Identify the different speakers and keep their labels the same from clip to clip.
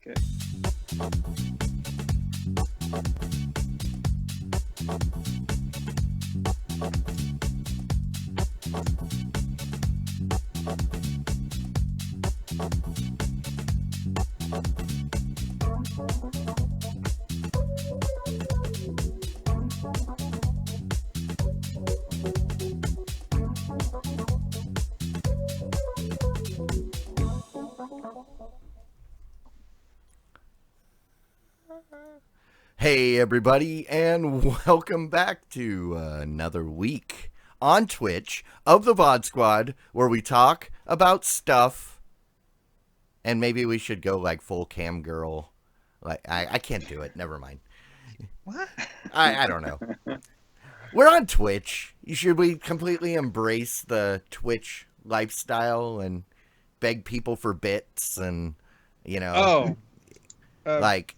Speaker 1: Okay.
Speaker 2: Hey, everybody, and welcome back to another week on Twitch of the VOD Squad, where we talk about stuff, and maybe we should go like full cam girl. Like I can't do it. Never mind.
Speaker 3: What?
Speaker 2: I don't know. We're on Twitch. Should we completely embrace the Twitch lifestyle and beg people for bits and like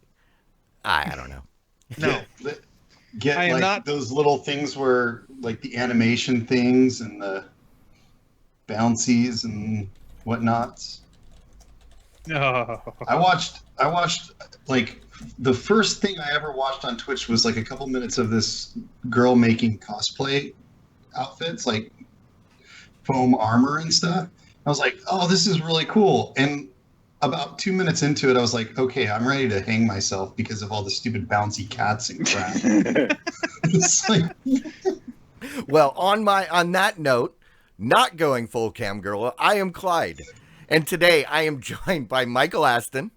Speaker 2: I don't know.
Speaker 3: No.
Speaker 4: Get
Speaker 3: I am
Speaker 4: like
Speaker 3: not-
Speaker 4: those little things where like the animation things and the bouncies and whatnots.
Speaker 3: No.
Speaker 4: I watched like the first thing I ever watched on Twitch was like a couple minutes of this girl making cosplay outfits, like foam armor and stuff. I was like, oh, this is really cool. And about 2 minutes into it, I was like, okay, I'm ready to hang myself because of all the stupid bouncy cats and crap. It's like,
Speaker 2: Well, on that note, not going full cam girl, I am Clyde. And today I am joined by Michael Aston,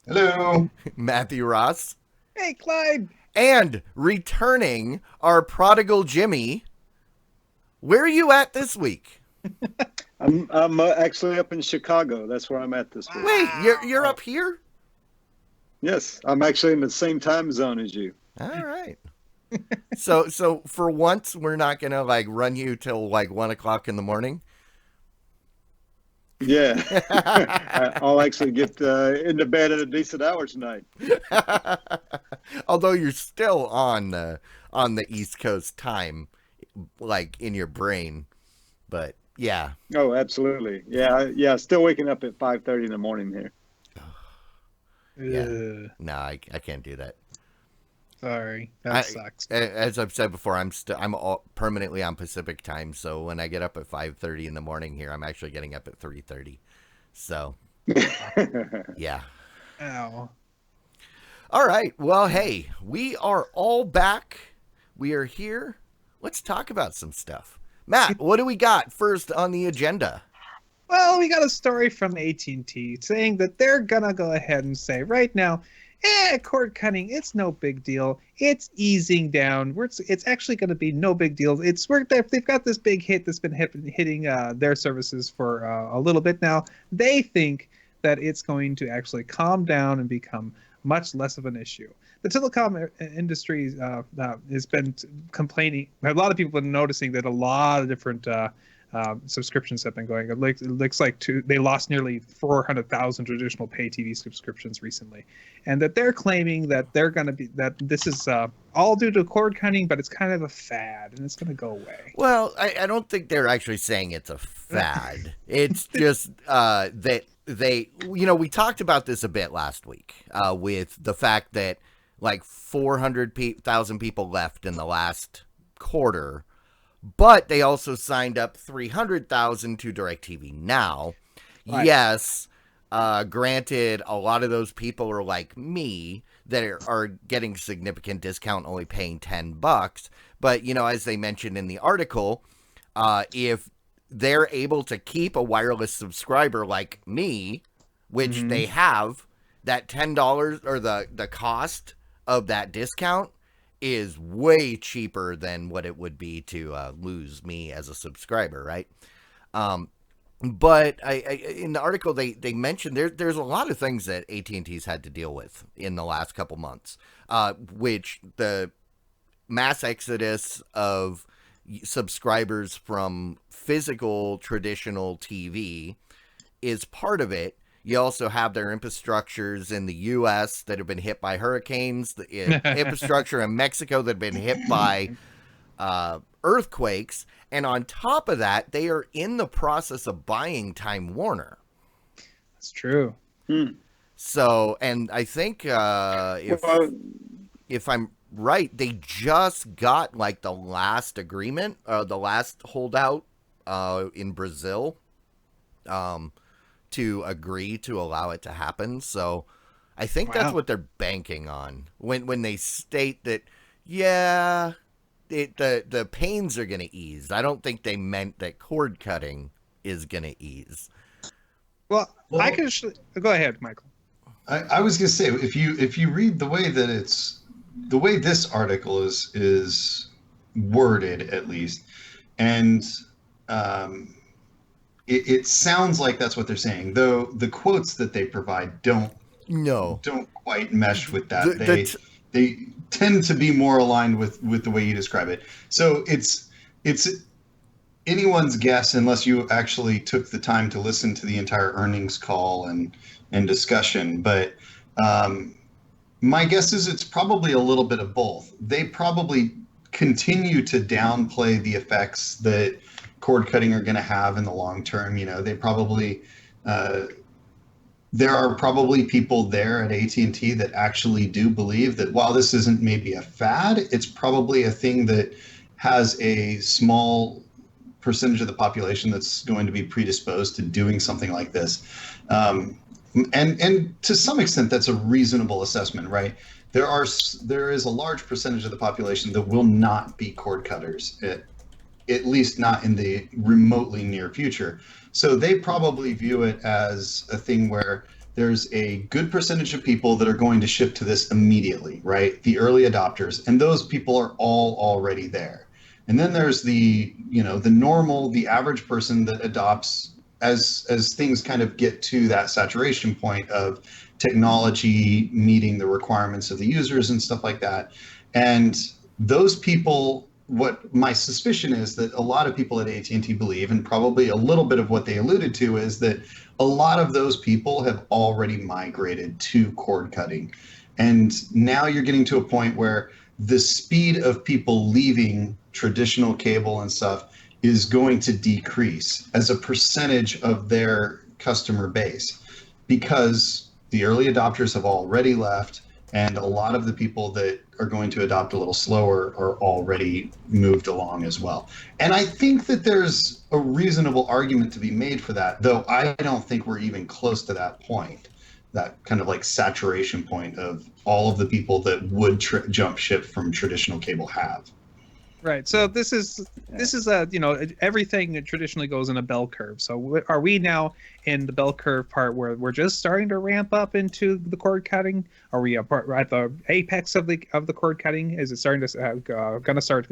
Speaker 4: hello.
Speaker 2: Matthew Ross,
Speaker 3: Hey, Clyde.
Speaker 2: and returning our prodigal Jimmy. Where are you at this week?
Speaker 1: I'm actually up in Chicago. That's where I'm at this week.
Speaker 2: Wait, you're up here?
Speaker 1: Yes, I'm actually in the same time zone as you.
Speaker 2: All right. So for once we're not gonna like run you till like 1 o'clock in the morning.
Speaker 1: Yeah, I'll actually get into bed at a decent hour tonight.
Speaker 2: Although you're still on the East Coast time, like in your brain, but yeah.
Speaker 1: Oh, absolutely. Yeah. Still waking up at 5:30 in the morning here.
Speaker 2: Yeah.
Speaker 3: Ugh,
Speaker 2: No, I can't do that.
Speaker 3: sorry. That sucks.
Speaker 2: As I've said before, I'm permanently on Pacific time, so when I get up at 5:30 in the morning here, I'm actually getting up at 3:30. So, yeah.
Speaker 3: Ow.
Speaker 2: All right. Well, hey, we are all back. We are here. Let's talk about some stuff. Matt, what do we got first on the agenda?
Speaker 3: Well, we got a story from AT&T saying that they're gonna go ahead and say right now, cord cutting, it's no big deal. It's easing down. It's actually going to be no big deal. They've got this big hit that's been hitting their services for a little bit now. They think that it's going to actually calm down and become much less of an issue. The telecom industry has been complaining. A lot of people have been noticing that a lot of different subscriptions have been going. It looks like they lost nearly 400,000 traditional pay TV subscriptions recently, and that they're claiming that that this is all due to cord cutting, but it's kind of a fad and it's going to go away.
Speaker 2: Well, I don't think they're actually saying it's a fad. It's just that we talked about this a bit last week with the fact that like 400,000 people left in the last quarter. But they also signed up 300,000 to DirecTV Now. Right. Yes, granted, a lot of those people are like me that are getting significant discount, only paying $10. But, as they mentioned in the article, if they're able to keep a wireless subscriber like me, which they have, that $10 or the cost of that discount is way cheaper than what it would be to lose me as a subscriber, right? But in the article, they mentioned there's a lot of things that AT&T's had to deal with in the last couple months, which the mass exodus of subscribers from physical traditional TV is part of it. You also have their infrastructures in the U.S. that have been hit by hurricanes, the infrastructure in Mexico that have been hit by earthquakes. And on top of that, they are in the process of buying Time Warner.
Speaker 3: That's true.
Speaker 2: So, and I think
Speaker 1: Well,
Speaker 2: if I'm right, they just got like the last agreement, the last holdout in Brazil, to agree to allow it to happen. So I think that's
Speaker 3: Wow.
Speaker 2: what they're banking on when they state that, yeah, the pains are going to ease. I don't think they meant that cord cutting is going to ease.
Speaker 3: Well,
Speaker 4: Well-
Speaker 3: I can go ahead, Michael.
Speaker 4: I was gonna say if you read the way that the way this article is worded at least, and it sounds like that's what they're saying, though the quotes that they provide don't
Speaker 2: No.
Speaker 4: quite mesh with that.
Speaker 2: The
Speaker 4: They tend to be more aligned with the way you describe it. So it's anyone's guess unless you actually took the time to listen to the entire earnings call and discussion. But my guess is it's probably a little bit of both. They probably continue to downplay the effects that cord cutting are going to have in the long term. You know, they probably there are probably people there at AT&T that actually do believe that while this isn't maybe a fad, it's probably a thing that has a small percentage of the population that's going to be predisposed to doing something like this. And to some extent, that's a reasonable assessment, right? There is a large percentage of the population that will not be cord cutters, at least not in the remotely near future. So they probably view it as a thing where there's a good percentage of people that are going to shift to this immediately, right? The early adopters, and those people are all already there. And then there's the average person that adopts as things kind of get to that saturation point of technology meeting the requirements of the users and stuff like that. And those people, what my suspicion is that a lot of people at AT&T believe, and probably a little bit of what they alluded to, is that a lot of those people have already migrated to cord cutting. And now you're getting to a point where the speed of people leaving traditional cable and stuff is going to decrease as a percentage of their customer base, because the early adopters have already left, and a lot of the people that are going to adopt a little slower are already moved along as well. And I think that there's a reasonable argument to be made for that, though I don't think we're even close to that point, that kind of like saturation point of all of the people that would jump ship from traditional cable have.
Speaker 3: Right. So this is everything that traditionally goes in a bell curve. So are we now in the bell curve part where we're just starting to ramp up into the cord cutting? Are we at the apex of the cord cutting? Is it starting to going to start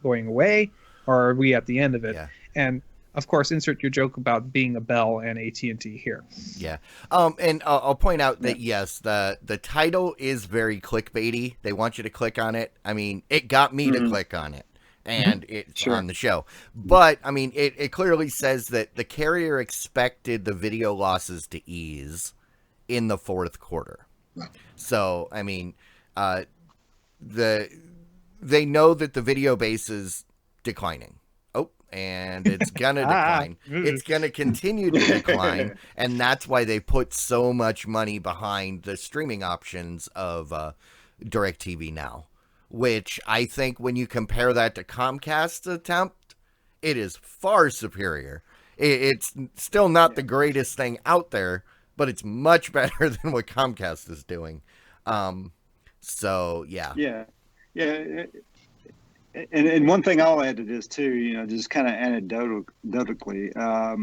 Speaker 3: going away, or are we at the end of it?
Speaker 2: Yeah.
Speaker 3: And of course, insert your joke about being a Bell and AT&T here.
Speaker 2: Yeah. And I'll point out that yes, the title is very clickbaity. They want you to click on it. I mean, it got me to click on it, and it's on the show. But I mean, it clearly says that the carrier expected the video losses to ease in the fourth quarter.
Speaker 4: Right.
Speaker 2: So I mean, they know that the video base is declining. And it's gonna decline. It's gonna continue to decline, and that's why they put so much money behind the streaming options of DirecTV Now, which I think when you compare that to Comcast's attempt, it is far superior. It's still not the greatest thing out there, but it's much better than what Comcast is doing. So yeah.
Speaker 1: Yeah. And one thing I'll add to this too, just kind of anecdotally, I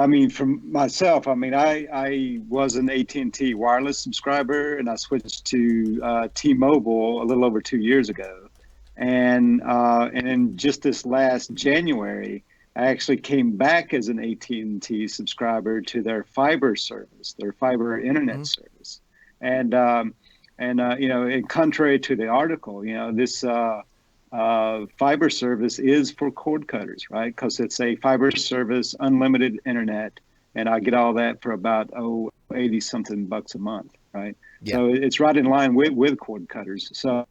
Speaker 1: mean, from myself, I mean, I was an AT&T wireless subscriber, and I switched to T-Mobile a little over 2 years ago, and then just this last January, I actually came back as an AT&T subscriber to their fiber service, their fiber internet service, and contrary to the article, this. Fiber service is for cord cutters, right? Because it's a fiber service, unlimited internet, and I get all that for about $80 something a month, right? Yeah. So it's right in line with cord cutters. So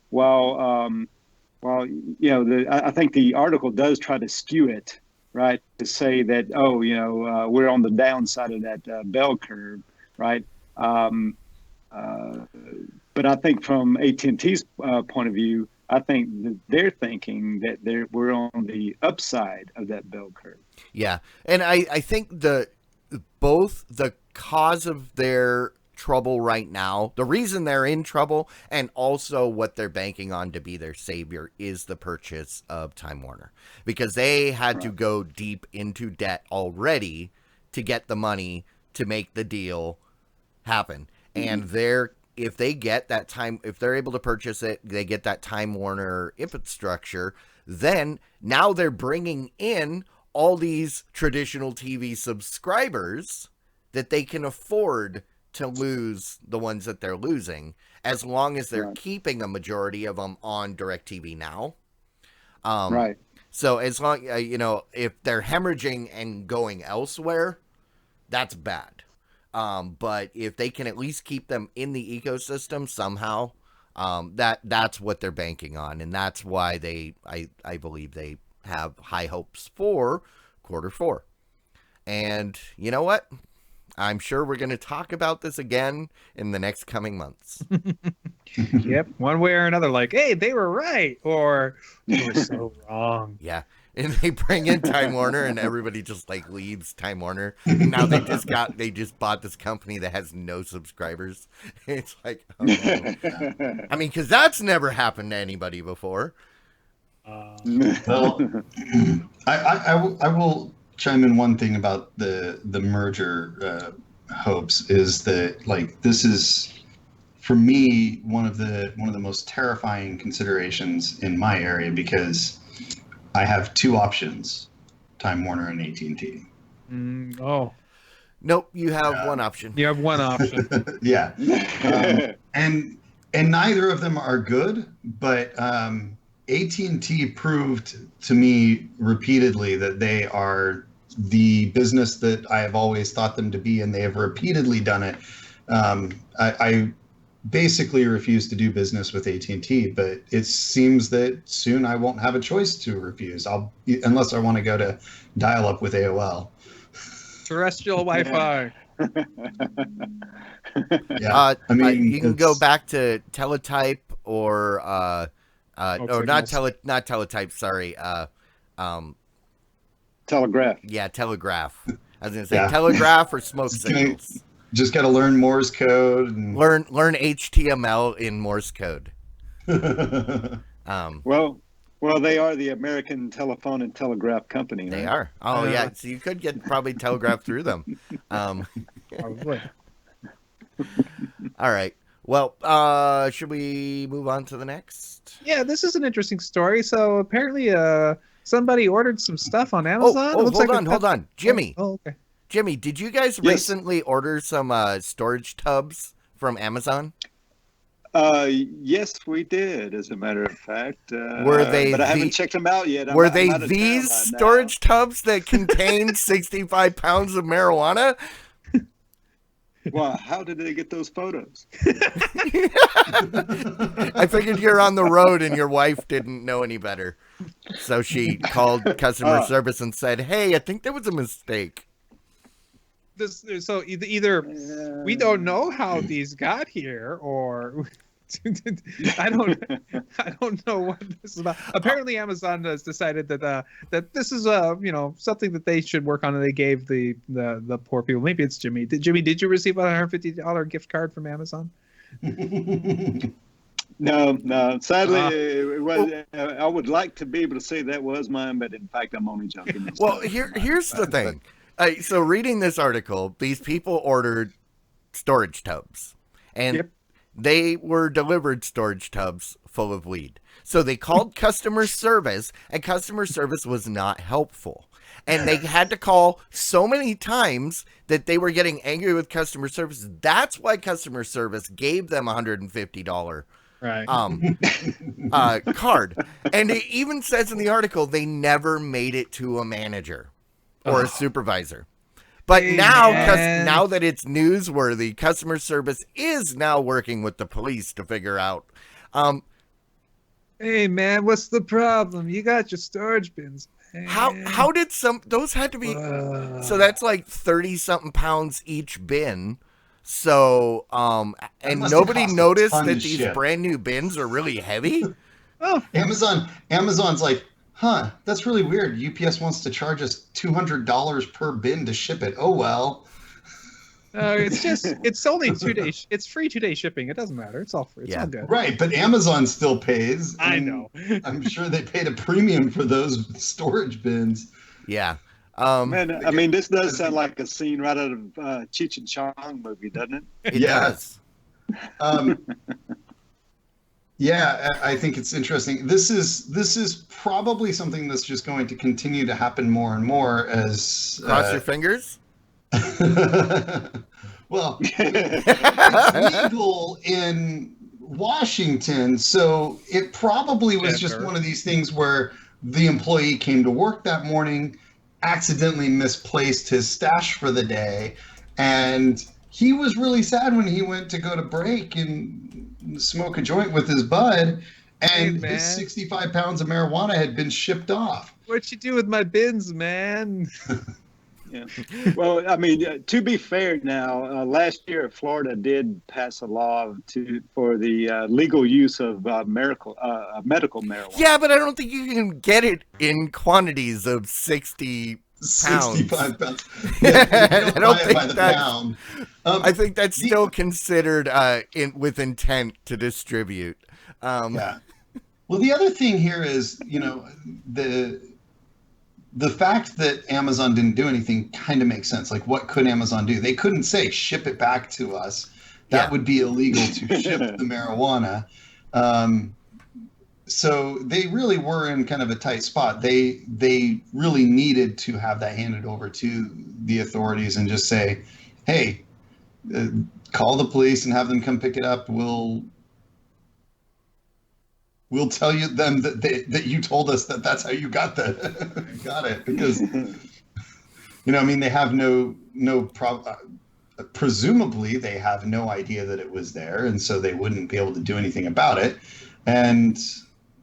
Speaker 1: while I think the article does try to skew it, right, to say that we're on the downside of that bell curve. right? But I think from AT&T's point of view, I think that they're thinking that we're on the upside of that bell curve.
Speaker 2: Yeah, and I think both the cause of their trouble right now, the reason they're in trouble, and also what they're banking on to be their savior is the purchase of Time Warner, because they had to go deep into debt already to get the money to make the deal happen. And if they get that time, if they're able to purchase it, they get that Time Warner infrastructure, then now they're bringing in all these traditional TV subscribers that they can afford to lose the ones that they're losing, as long as they're keeping a majority of them on DirecTV Now.
Speaker 1: Right.
Speaker 2: So as long, if they're hemorrhaging and going elsewhere, that's bad. But if they can at least keep them in the ecosystem somehow, that's what they're banking on. And that's why I believe they have high hopes for Q4. And you know what? I'm sure we're going to talk about this again in the next coming months.
Speaker 3: Yep, one way or another, like, hey, they were right, or they were so wrong.
Speaker 2: Yeah. And they bring in Time Warner, and everybody just like leaves Time Warner. And now they just bought this company that has no subscribers. It's like, oh, no. I mean, because that's never happened to anybody before.
Speaker 4: Well, I will chime in one thing about the merger hopes is that, like, this is, for me, one of the most terrifying considerations in my area, because I have two options: Time Warner and AT&T.
Speaker 3: Oh,
Speaker 2: Nope, you have one option.
Speaker 3: you have one option.
Speaker 4: Yeah, and neither of them are good, but AT&T proved to me repeatedly that they are the business that I have always thought them to be, and they have repeatedly done it. I basically refuse to do business with AT&T, but it seems that soon I won't have a choice to refuse. Unless I want to go to dial-up with AOL.
Speaker 3: Terrestrial Wi-Fi.
Speaker 4: Yeah, I mean,
Speaker 2: you can go back to Teletype or not Teletype. Sorry,
Speaker 1: Telegraph.
Speaker 2: Yeah, Telegraph. I was gonna say Telegraph or Smoke Signals.
Speaker 4: Just got to learn Morse code and
Speaker 2: Learn HTML in Morse code.
Speaker 1: Well, they are the American Telephone and Telegraph Company.
Speaker 2: They
Speaker 1: right?
Speaker 2: are. Oh yeah, so you could get probably telegraph through them.
Speaker 3: Probably.
Speaker 2: All right. Well, should we move on to the next?
Speaker 3: Yeah, this is an interesting story. So apparently, somebody ordered some stuff on Amazon.
Speaker 2: Hold on, Jimmy.
Speaker 3: Oh, okay.
Speaker 2: Jimmy, did you guys recently order some storage tubs from Amazon?
Speaker 1: Yes, we did. As a matter of fact,
Speaker 2: Were they?
Speaker 1: But I haven't checked them out yet.
Speaker 2: Were they these storage tubs that contained 65 pounds of marijuana?
Speaker 1: Well, how did they get those photos?
Speaker 2: I figured you're on the road and your wife didn't know any better, so she called customer service and said, "Hey, I think there was a mistake."
Speaker 3: So either we don't know how these got here, or I don't know what this is about. Apparently, Amazon has decided that this is something that they should work on, and they gave the poor people. Maybe it's Jimmy. Jimmy, did you receive a $150 gift card from Amazon?
Speaker 1: No. Sadly, it was. I would like to be able to say that was mine, but in fact, I'm only joking.
Speaker 2: Well, here's the thing. So reading this article, these people ordered storage tubs, and they were delivered storage tubs full of weed. So they called customer service, and customer service was not helpful. And they had to call so many times that they were getting angry with customer service. That's why customer service gave them $150 card. And it even says in the article they never made it to a manager or a supervisor. But now that it's newsworthy, customer service is now working with the police to figure out.
Speaker 3: Hey man, what's the problem? You got your storage bins. Man.
Speaker 2: How did those had to be? So that's like 30 something pounds each bin. So, and
Speaker 4: must have
Speaker 2: nobody
Speaker 4: cost a
Speaker 2: noticed
Speaker 4: ton
Speaker 2: that
Speaker 4: to
Speaker 2: these
Speaker 4: ship.
Speaker 2: brand new bins are really heavy.
Speaker 3: Oh,
Speaker 4: Amazon's like, huh, that's really weird. UPS wants to charge us $200 per bin to ship it. Oh well.
Speaker 3: it's only 2 days. It's free 2 day shipping. It doesn't matter. It's all free. It's
Speaker 2: Yeah.
Speaker 3: all good.
Speaker 4: Right, but Amazon still pays.
Speaker 3: I
Speaker 4: and
Speaker 3: know.
Speaker 4: I'm sure they paid a premium for those storage bins.
Speaker 2: Yeah.
Speaker 1: Man, I mean, this does sound like a scene right out of Cheech and Chong movie, doesn't it?
Speaker 2: It
Speaker 4: Yeah.
Speaker 2: does.
Speaker 4: Yeah, I think it's interesting. This is probably something that's just going to continue to happen more and more as
Speaker 2: Cross your fingers.
Speaker 4: well, it's legal in Washington, so it probably was just
Speaker 3: Denver.
Speaker 4: one of these things where the employee came to work that morning, accidentally misplaced his stash for the day, and he was really sad when he went to go to break and smoke a joint with his bud, and
Speaker 3: Hey,
Speaker 4: his
Speaker 3: man.
Speaker 4: 65 pounds of marijuana had been shipped off.
Speaker 3: What you do with my bins, man?
Speaker 1: Yeah. Well, I mean, to be fair, now last year Florida did pass a law for the legal use of medical marijuana.
Speaker 2: Yeah, but I don't think you can get it in quantities of 60 pounds.
Speaker 4: 65 pounds.
Speaker 2: I
Speaker 4: Yeah, you
Speaker 2: don't
Speaker 4: buy it
Speaker 2: think
Speaker 4: by the
Speaker 2: that's-
Speaker 4: pound.
Speaker 2: I think that's still considered with intent to distribute.
Speaker 4: Yeah. Well, the other thing here is, the fact that Amazon didn't do anything kind of makes sense. Like, what could Amazon do? They couldn't say ship it back to us. That
Speaker 2: Yeah.
Speaker 4: would be illegal to ship the marijuana. So they really were in kind of a tight spot. They really needed to have that handed over to the authorities and just say, hey, call the police and have them come pick it up. We'll tell you them that you told us that's how you got got it, because I mean, they have no presumably they have no idea that it was there, and so they wouldn't be able to do anything about it, and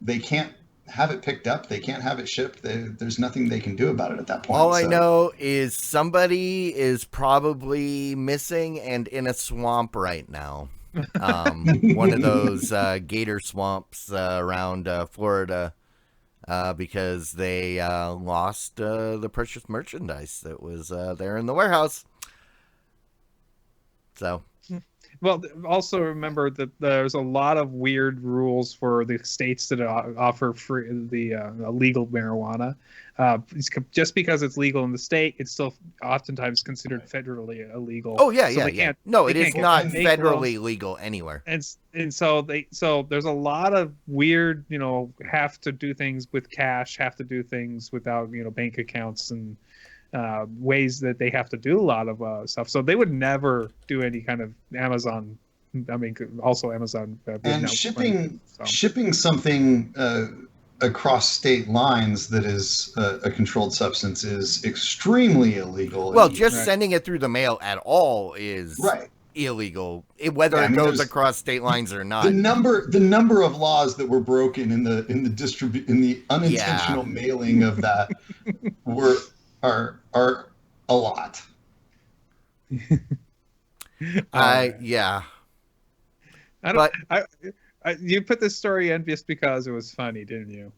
Speaker 4: they can't have it picked up, they can't have it shipped. There's nothing they can do about it at that point.
Speaker 2: All I know is somebody is probably missing and in a swamp right now. One of those gator swamps around Florida, because they lost the precious merchandise that was there in the warehouse. So,
Speaker 3: Well, also remember that there's a lot of weird rules for the states that offer free legal marijuana. Just because it's legal in the state, it's still oftentimes considered federally illegal.
Speaker 2: oh yeah,
Speaker 3: So
Speaker 2: yeah,
Speaker 3: they
Speaker 2: yeah.
Speaker 3: can't-
Speaker 2: No,
Speaker 3: they
Speaker 2: it is
Speaker 3: can't
Speaker 2: not
Speaker 3: make
Speaker 2: federally legal anywhere.
Speaker 3: And so there's a lot of weird, have to do things with cash, have to do things without bank accounts and ways that they have to do a lot of stuff. So they would never do any kind of Amazon. I mean, also Amazon would
Speaker 4: And
Speaker 3: not-
Speaker 4: shipping
Speaker 3: so.
Speaker 4: shipping something across state lines that is a controlled substance is extremely illegal.
Speaker 2: Well,
Speaker 4: And-
Speaker 2: just
Speaker 3: Right.
Speaker 2: sending it through the mail at all is
Speaker 4: right.
Speaker 2: illegal, whether
Speaker 4: Yeah, I
Speaker 2: it
Speaker 4: mean,
Speaker 2: goes
Speaker 4: there's-
Speaker 2: across state lines or not.
Speaker 4: The number of laws that were broken in the unintentional mailing of that are a lot.
Speaker 2: Yeah.
Speaker 3: I don't. You put this story in just because it was funny, didn't you?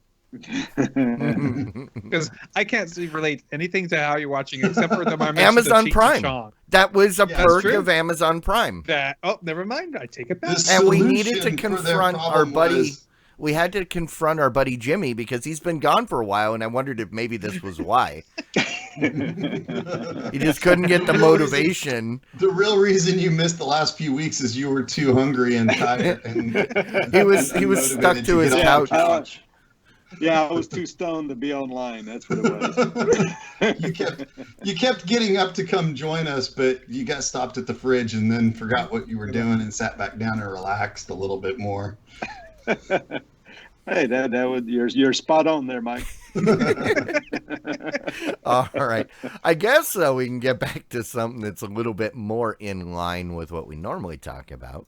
Speaker 3: Because I can't relate anything to how you're watching it, except for the
Speaker 2: Amazon Prime.
Speaker 3: Chong.
Speaker 2: That was a
Speaker 4: Yeah,
Speaker 2: perk
Speaker 3: true.
Speaker 2: of Amazon Prime.
Speaker 3: Never mind. I take it back.
Speaker 4: The
Speaker 2: And we needed to
Speaker 4: solution for their
Speaker 2: confront our
Speaker 4: problem
Speaker 2: buddy.
Speaker 4: was-
Speaker 2: We had to confront our buddy Jimmy because he's been gone for a while, and I wondered if maybe this was why. He just couldn't get the motivation.
Speaker 4: The real reason you missed the last few weeks is you were too hungry and tired. And
Speaker 2: He was stuck
Speaker 4: unmotivated
Speaker 2: to his
Speaker 4: get off
Speaker 2: couch.
Speaker 4: the
Speaker 1: Yeah, I was too stoned to be online. That's what it was.
Speaker 4: You kept getting up to come join us, but you got stopped at the fridge and then forgot what you were doing and sat back down and relaxed a little bit more.
Speaker 1: Hey, that was you're spot on there, Mike.
Speaker 2: All right. I guess we can get back to something that's a little bit more in line with what we normally talk about.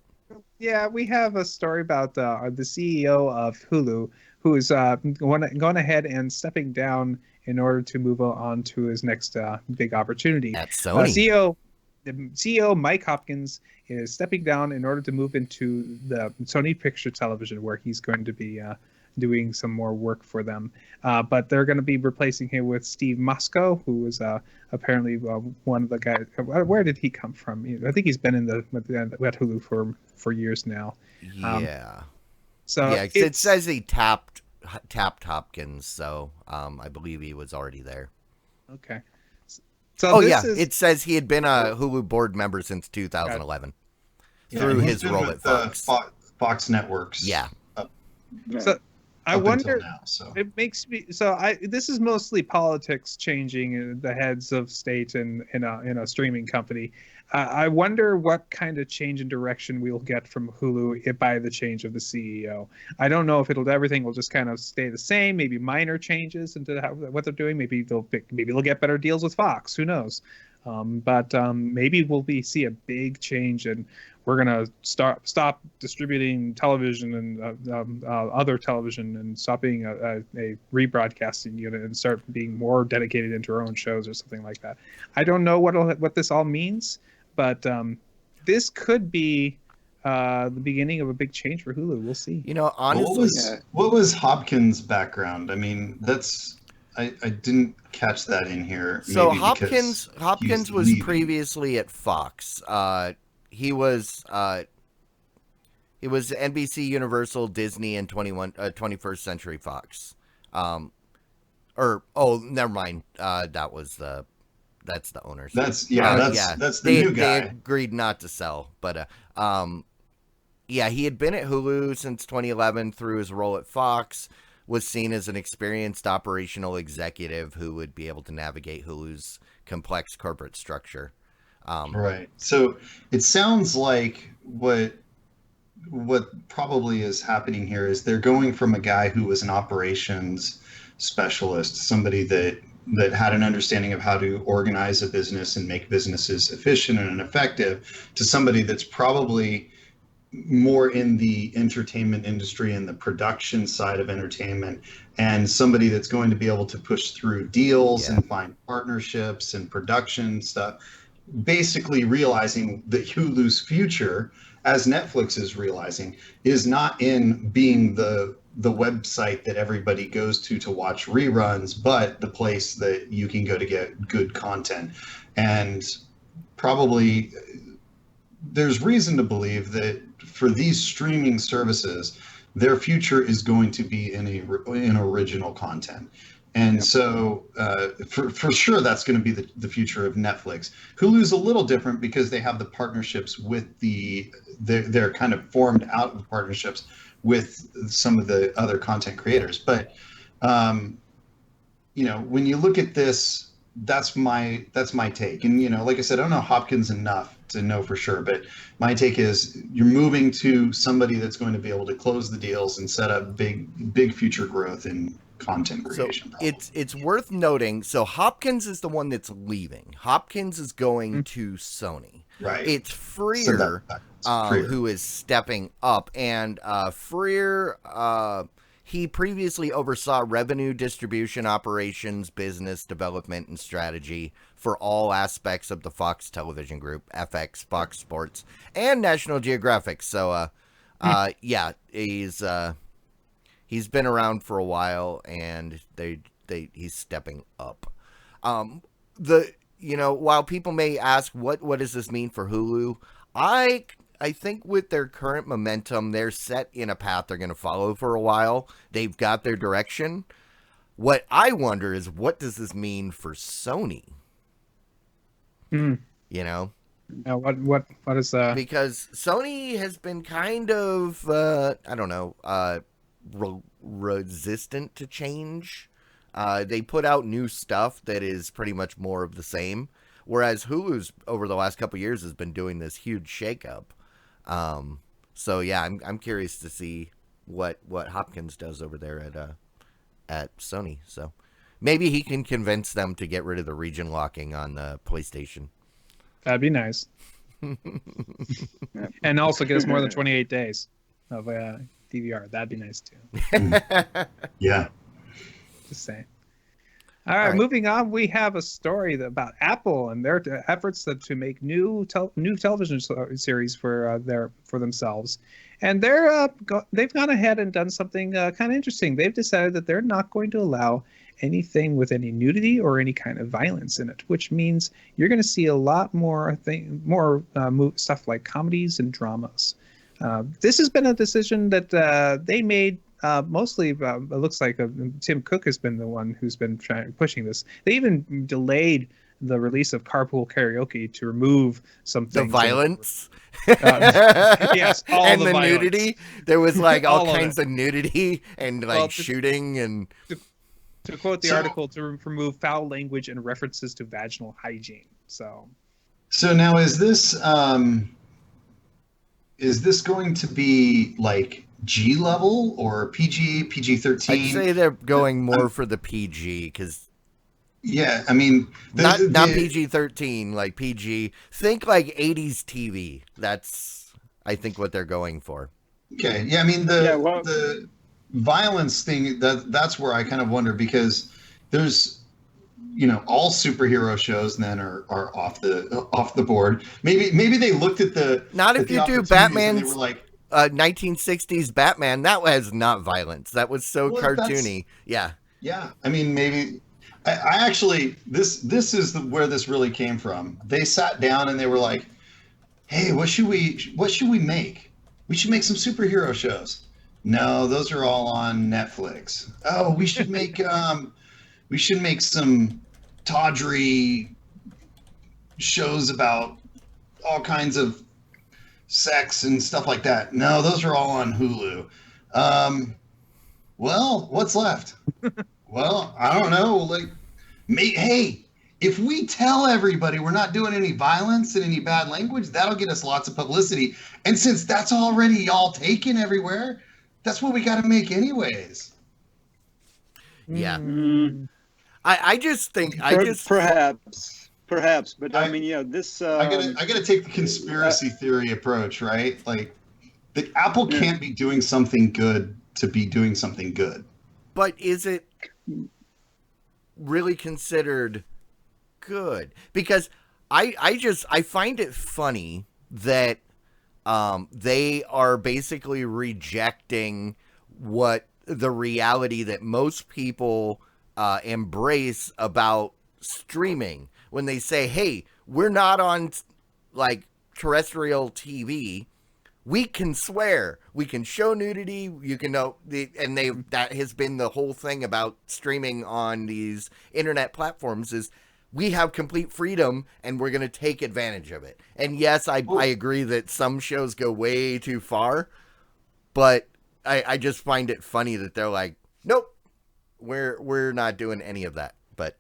Speaker 3: Yeah, we have a story about the CEO of Hulu, who is going ahead and stepping down in order to move on to his next big opportunity.
Speaker 2: At Sony.
Speaker 3: the CEO Mike Hopkins is stepping down in order to move into the Sony Picture Television, where he's going to be doing some more work for them. But they're going to be replacing him with Steve Mosco, who was apparently one of the guys. Where did he come from? I think he's been in with Hulu for years now.
Speaker 2: Yeah.
Speaker 3: So
Speaker 2: yeah, it says he tapped Hopkins, so I believe he was already there.
Speaker 3: Okay. So
Speaker 2: it says he had been a Hulu board member since 2011 through his role at Fox.
Speaker 4: Fox Networks.
Speaker 2: Yeah.
Speaker 3: So I wonder.
Speaker 4: Now, so.
Speaker 3: It makes me so. This is mostly politics changing the heads of state in a streaming company. I wonder what kind of change in direction we'll get from Hulu by the change of the CEO. I don't know if everything will just kind of stay the same. Maybe minor changes into what they're doing. Maybe they'll get better deals with Fox. Who knows? But maybe we'll see a big change, and we're gonna stop distributing television and other television, and stop being a rebroadcasting unit and start being more dedicated into our own shows or something like that. I don't know what this all means, but this could be the beginning of a big change for Hulu. We'll see.
Speaker 2: Honestly,
Speaker 4: what was Hopkins' background? I mean, I didn't catch that in here.
Speaker 2: So Hopkins was previously at Fox. He was NBC, Universal, Disney, and 21st Century Fox. Never mind. That's the owners.
Speaker 4: That's the new guy.
Speaker 2: They agreed not to sell, but he had been at Hulu since 2011 through his role at Fox. Was seen as an experienced operational executive who would be able to navigate Hulu's complex corporate structure.
Speaker 4: Right. So it sounds like what probably is happening here is they're going from a guy who was an operations specialist, somebody that had an understanding of how to organize a business and make businesses efficient and effective, to somebody that's probably more in the entertainment industry and the production side of entertainment, and somebody that's going to be able to push through deals and find partnerships and production stuff, basically realizing that Hulu's future, as Netflix is realizing, is not in being the website that everybody goes to watch reruns, but the place that you can go to get good content. And probably there's reason to believe that for these streaming services, their future is going to be in original content. And so for sure, that's going to be the future of Netflix. Hulu's a little different because they have the partnerships with they're kind of formed out of partnerships with some of the other content creators. But, when you look at this, that's my take. And, like I said, I don't know Hopkins enough to know for sure, but my take is you're moving to somebody that's going to be able to close the deals and set up big future growth in content creation.
Speaker 2: So it's worth noting. So Hopkins is the one that's leaving. Hopkins is going to Sony.
Speaker 4: Right.
Speaker 2: It's Freer, who is stepping up, and Freer, he previously oversaw revenue distribution, operations, business development, and strategy for all aspects of the Fox Television Group, FX, Fox Sports, and National Geographic. So, he's been around for a while, and he's stepping up. While people may ask what does this mean for Hulu, I think with their current momentum, they're set in a path they're going to follow for a while. They've got their direction. What I wonder is, what does this mean for Sony?
Speaker 3: What is that?
Speaker 2: Because Sony has been kind of resistant to change. They put out new stuff that is pretty much more of the same, whereas Hulu's over the last couple of years has been doing this huge shakeup. So yeah, I'm curious to see what Hopkins does over there at Sony. So maybe he can convince them to get rid of the region locking on the PlayStation.
Speaker 3: That'd be nice. And also get us more than 28 days of DVR. That'd be nice too.
Speaker 4: Yeah.
Speaker 3: Just saying. All right,
Speaker 2: right.
Speaker 3: moving on, we have a story about Apple and their efforts to make new television series for themselves, and they've gone ahead and done something kind of interesting. They've decided that they're not going to allow anything with any nudity or any kind of violence in it, which means you're going to see a lot more stuff like comedies and dramas. This has been a decision that they made mostly. It looks like Tim Cook has been the one who's been pushing this. They even delayed the release of Carpool Karaoke to remove some
Speaker 2: The
Speaker 3: things.
Speaker 2: violence.
Speaker 3: Yes, all
Speaker 2: and
Speaker 3: the
Speaker 2: the
Speaker 3: violence.
Speaker 2: nudity. There was like all
Speaker 3: All of
Speaker 2: kinds
Speaker 3: it.
Speaker 2: of nudity and like
Speaker 3: Well,
Speaker 2: shooting and
Speaker 3: To quote the
Speaker 4: So-
Speaker 3: article, to remove foul language and references to vaginal hygiene.
Speaker 4: So now is this going to be like G level or PG,
Speaker 2: I'd
Speaker 4: PG-13?
Speaker 2: say they're going more for the PG because
Speaker 4: Yeah, I mean,
Speaker 2: not PG-13, like PG. Think like 80s TV. That's I think what they're going for.
Speaker 4: Okay, yeah, I mean the violence thing that's where I kind of wonder because there's all superhero shows then are off the board. Maybe they looked at the
Speaker 2: Not
Speaker 4: at
Speaker 2: if
Speaker 4: the
Speaker 2: you do
Speaker 4: opportunities and they
Speaker 2: Batman's
Speaker 4: were like,
Speaker 2: 1960s Batman. That was not violence. That was so
Speaker 4: Well,
Speaker 2: cartoony. Yeah.
Speaker 4: yeah, I mean maybe I actually this is where this really came from. They sat down and they were like, hey, what should we make? We should make some superhero shows. No, those are all on Netflix. Oh, we should make some tawdry shows about all kinds of sex and stuff like that. No, those are all on Hulu. Well, what's left? Well, I don't know. Like, hey, if we tell everybody we're not doing any violence and any bad language, that'll get us lots of publicity. And since that's already all taken everywhere, that's what we got to make anyways.
Speaker 2: Yeah.
Speaker 1: Mm,
Speaker 2: I just think
Speaker 1: perhaps, but I
Speaker 4: I-
Speaker 1: mean, this.
Speaker 4: I gotta take the conspiracy theory approach, right? Like, the Apple
Speaker 1: Yeah.
Speaker 4: can't be doing something good to be doing something good.
Speaker 2: But is it really considered good? Because I find it funny that they are basically rejecting what the reality that most people embrace about streaming when they say, hey, we're not on like terrestrial TV. We can swear, we can show nudity, you can know that has been the whole thing about streaming on these internet platforms is we have complete freedom and we're going to take advantage of it. And yes, I agree that some shows go way too far, but I just find it funny that they're like, nope, we're not doing any of that. But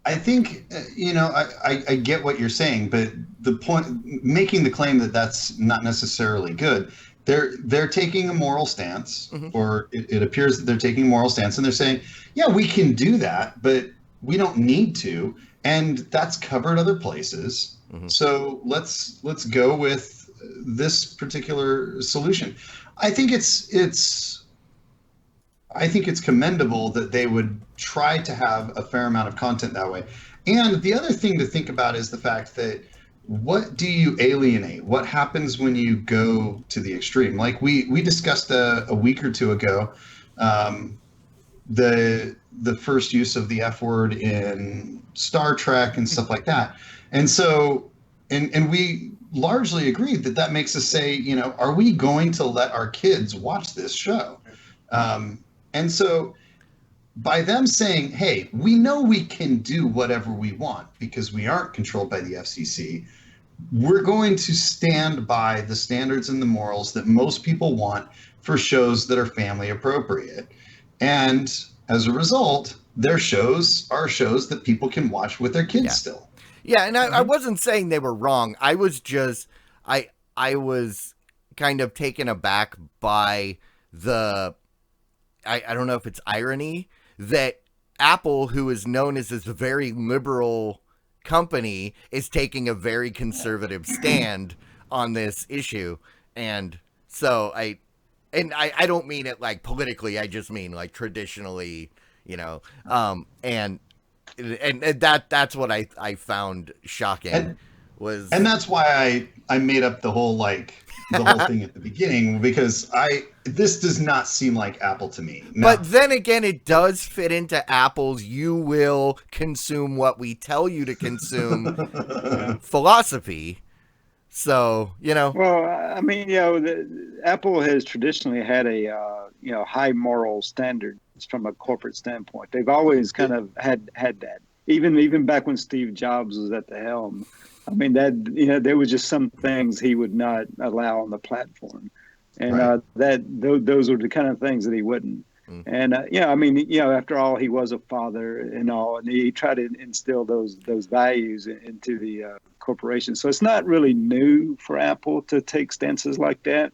Speaker 4: I think I get what you're saying, but the point, making the claim that that's not necessarily good, they're taking a moral stance, or it appears that they're taking a moral stance, and they're saying, yeah, we can do that, but we don't need to, and that's covered other places. So let's go with this particular solution. I think it's commendable that they would try to have a fair amount of content that way. And the other thing to think about is the fact that what do you alienate? What happens when you go to the extreme? Like we discussed a week or two ago, the first use of the F word in Star Trek and stuff like that. And so, and we largely agreed that makes us say, are we going to let our kids watch this show? And so by them saying, hey, we know we can do whatever we want because we aren't controlled by the FCC, we're going to stand by the standards and the morals that most people want for shows that are family appropriate. And as a result, their shows are shows that people can watch with their kids still.
Speaker 2: Yeah, and I wasn't saying they were wrong. I was just I was kind of taken aback by the I don't know if it's irony that Apple, who is known as this very liberal company, is taking a very conservative stand on this issue. And so I don't mean it like politically, I just mean like traditionally, and and that's what I found shocking.
Speaker 4: And that's why I made up the whole thing at the beginning, because this does not seem like Apple to me. Now,
Speaker 2: but then again, it does fit into Apple's "you will consume what we tell you to consume" philosophy. So,
Speaker 1: Well, I mean, Apple has traditionally had a high moral standards from a corporate standpoint. They've always kind of had that. Even back when Steve Jobs was at the helm. I mean, that there was just some things he would not allow on the platform, and
Speaker 4: right.
Speaker 1: those were the kind of things that he wouldn't. And I mean, after all, he was a father and all, and he tried to instill those values into the corporation. So it's not really new for Apple to take stances like that.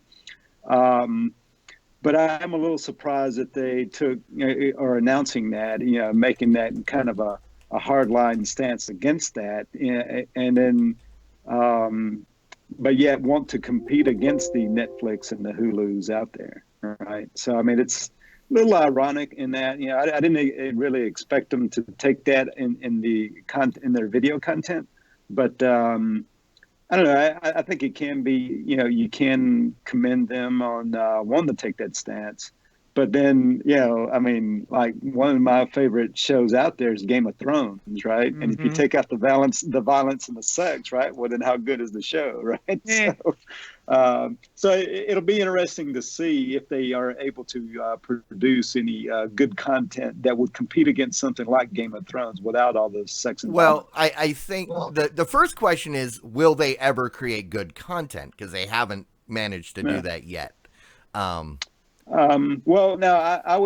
Speaker 1: But I'm a little surprised that they are announcing that, making that kind of a hardline stance against that, and then, but yet want to compete against the Netflix and the Hulus out there, right? So I mean, it's a little ironic in that, I didn't really expect them to take that in their video content, but I don't know. I think it can be, you can commend them on wanting to take that stance. But then, I mean, like one of my favorite shows out there is Game of Thrones, right?
Speaker 3: Mm-hmm.
Speaker 1: And if you take out the violence and the sex, right? Well, then how good is the show, right? So it'll be interesting to see if they are able to produce any good content that would compete against something like Game of Thrones without all the sex and violence.
Speaker 2: Well, I think the first question is, will they ever create good content? Because they haven't managed to do that yet.
Speaker 1: Well, now I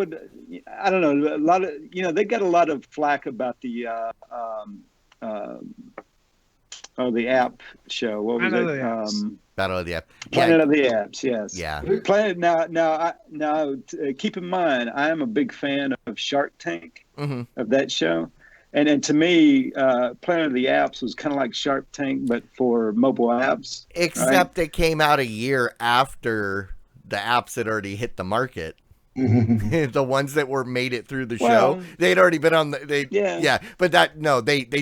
Speaker 1: don't know, a lot of, they got a lot of flack about the the app show. What was it?
Speaker 2: Battle of the Apps.
Speaker 1: Planet of the Apps. Yes.
Speaker 2: Yeah.
Speaker 1: Planet. Now, keep in mind, I am a big fan of Shark Tank, of that show, and to me, Planet of the Apps was kind of like Shark Tank, but for mobile apps.
Speaker 2: Except it came out a year after the apps had already hit the market. The ones that made it through the show, they'd already been on but they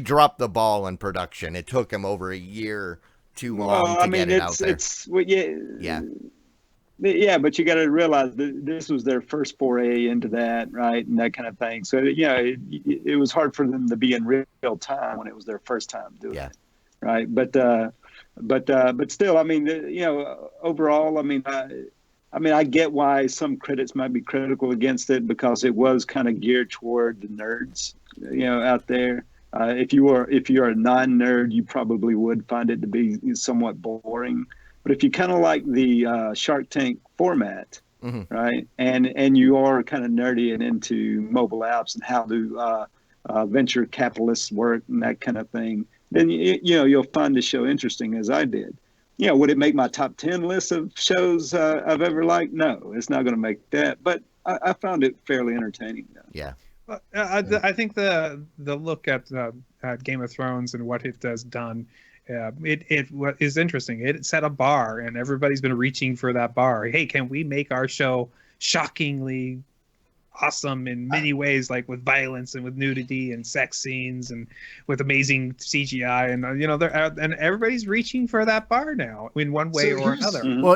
Speaker 2: dropped the ball on production. It took them over a year too long to get it out there.
Speaker 1: But you got to realize that this was their first foray into that, right, and that kind of thing. So it was hard for them to be in real time when it was their first time doing it, right? But still, I mean, overall, I mean, I get why some critics might be critical against it, because it was kind of geared toward the nerds, out there. If you're a non-nerd, you probably would find it to be somewhat boring. But if you kind of like the Shark Tank format, right, and you are kind of nerdy and into mobile apps and how do venture capitalists work and that kind of thing, then you'll find the show interesting, as I did. Would it make my top 10 list of shows I've ever liked? No, it's not going to make that. But I found it fairly entertaining, though.
Speaker 2: Yeah.
Speaker 3: I think the look at Game of Thrones and what it has done, it is interesting. It set a bar, and everybody's been reaching for that bar. Hey, can we make our show shockingly awesome in many ways, like with violence and with nudity and sex scenes and with amazing CGI, and and everybody's reaching for that bar now in one way or another.
Speaker 2: Well,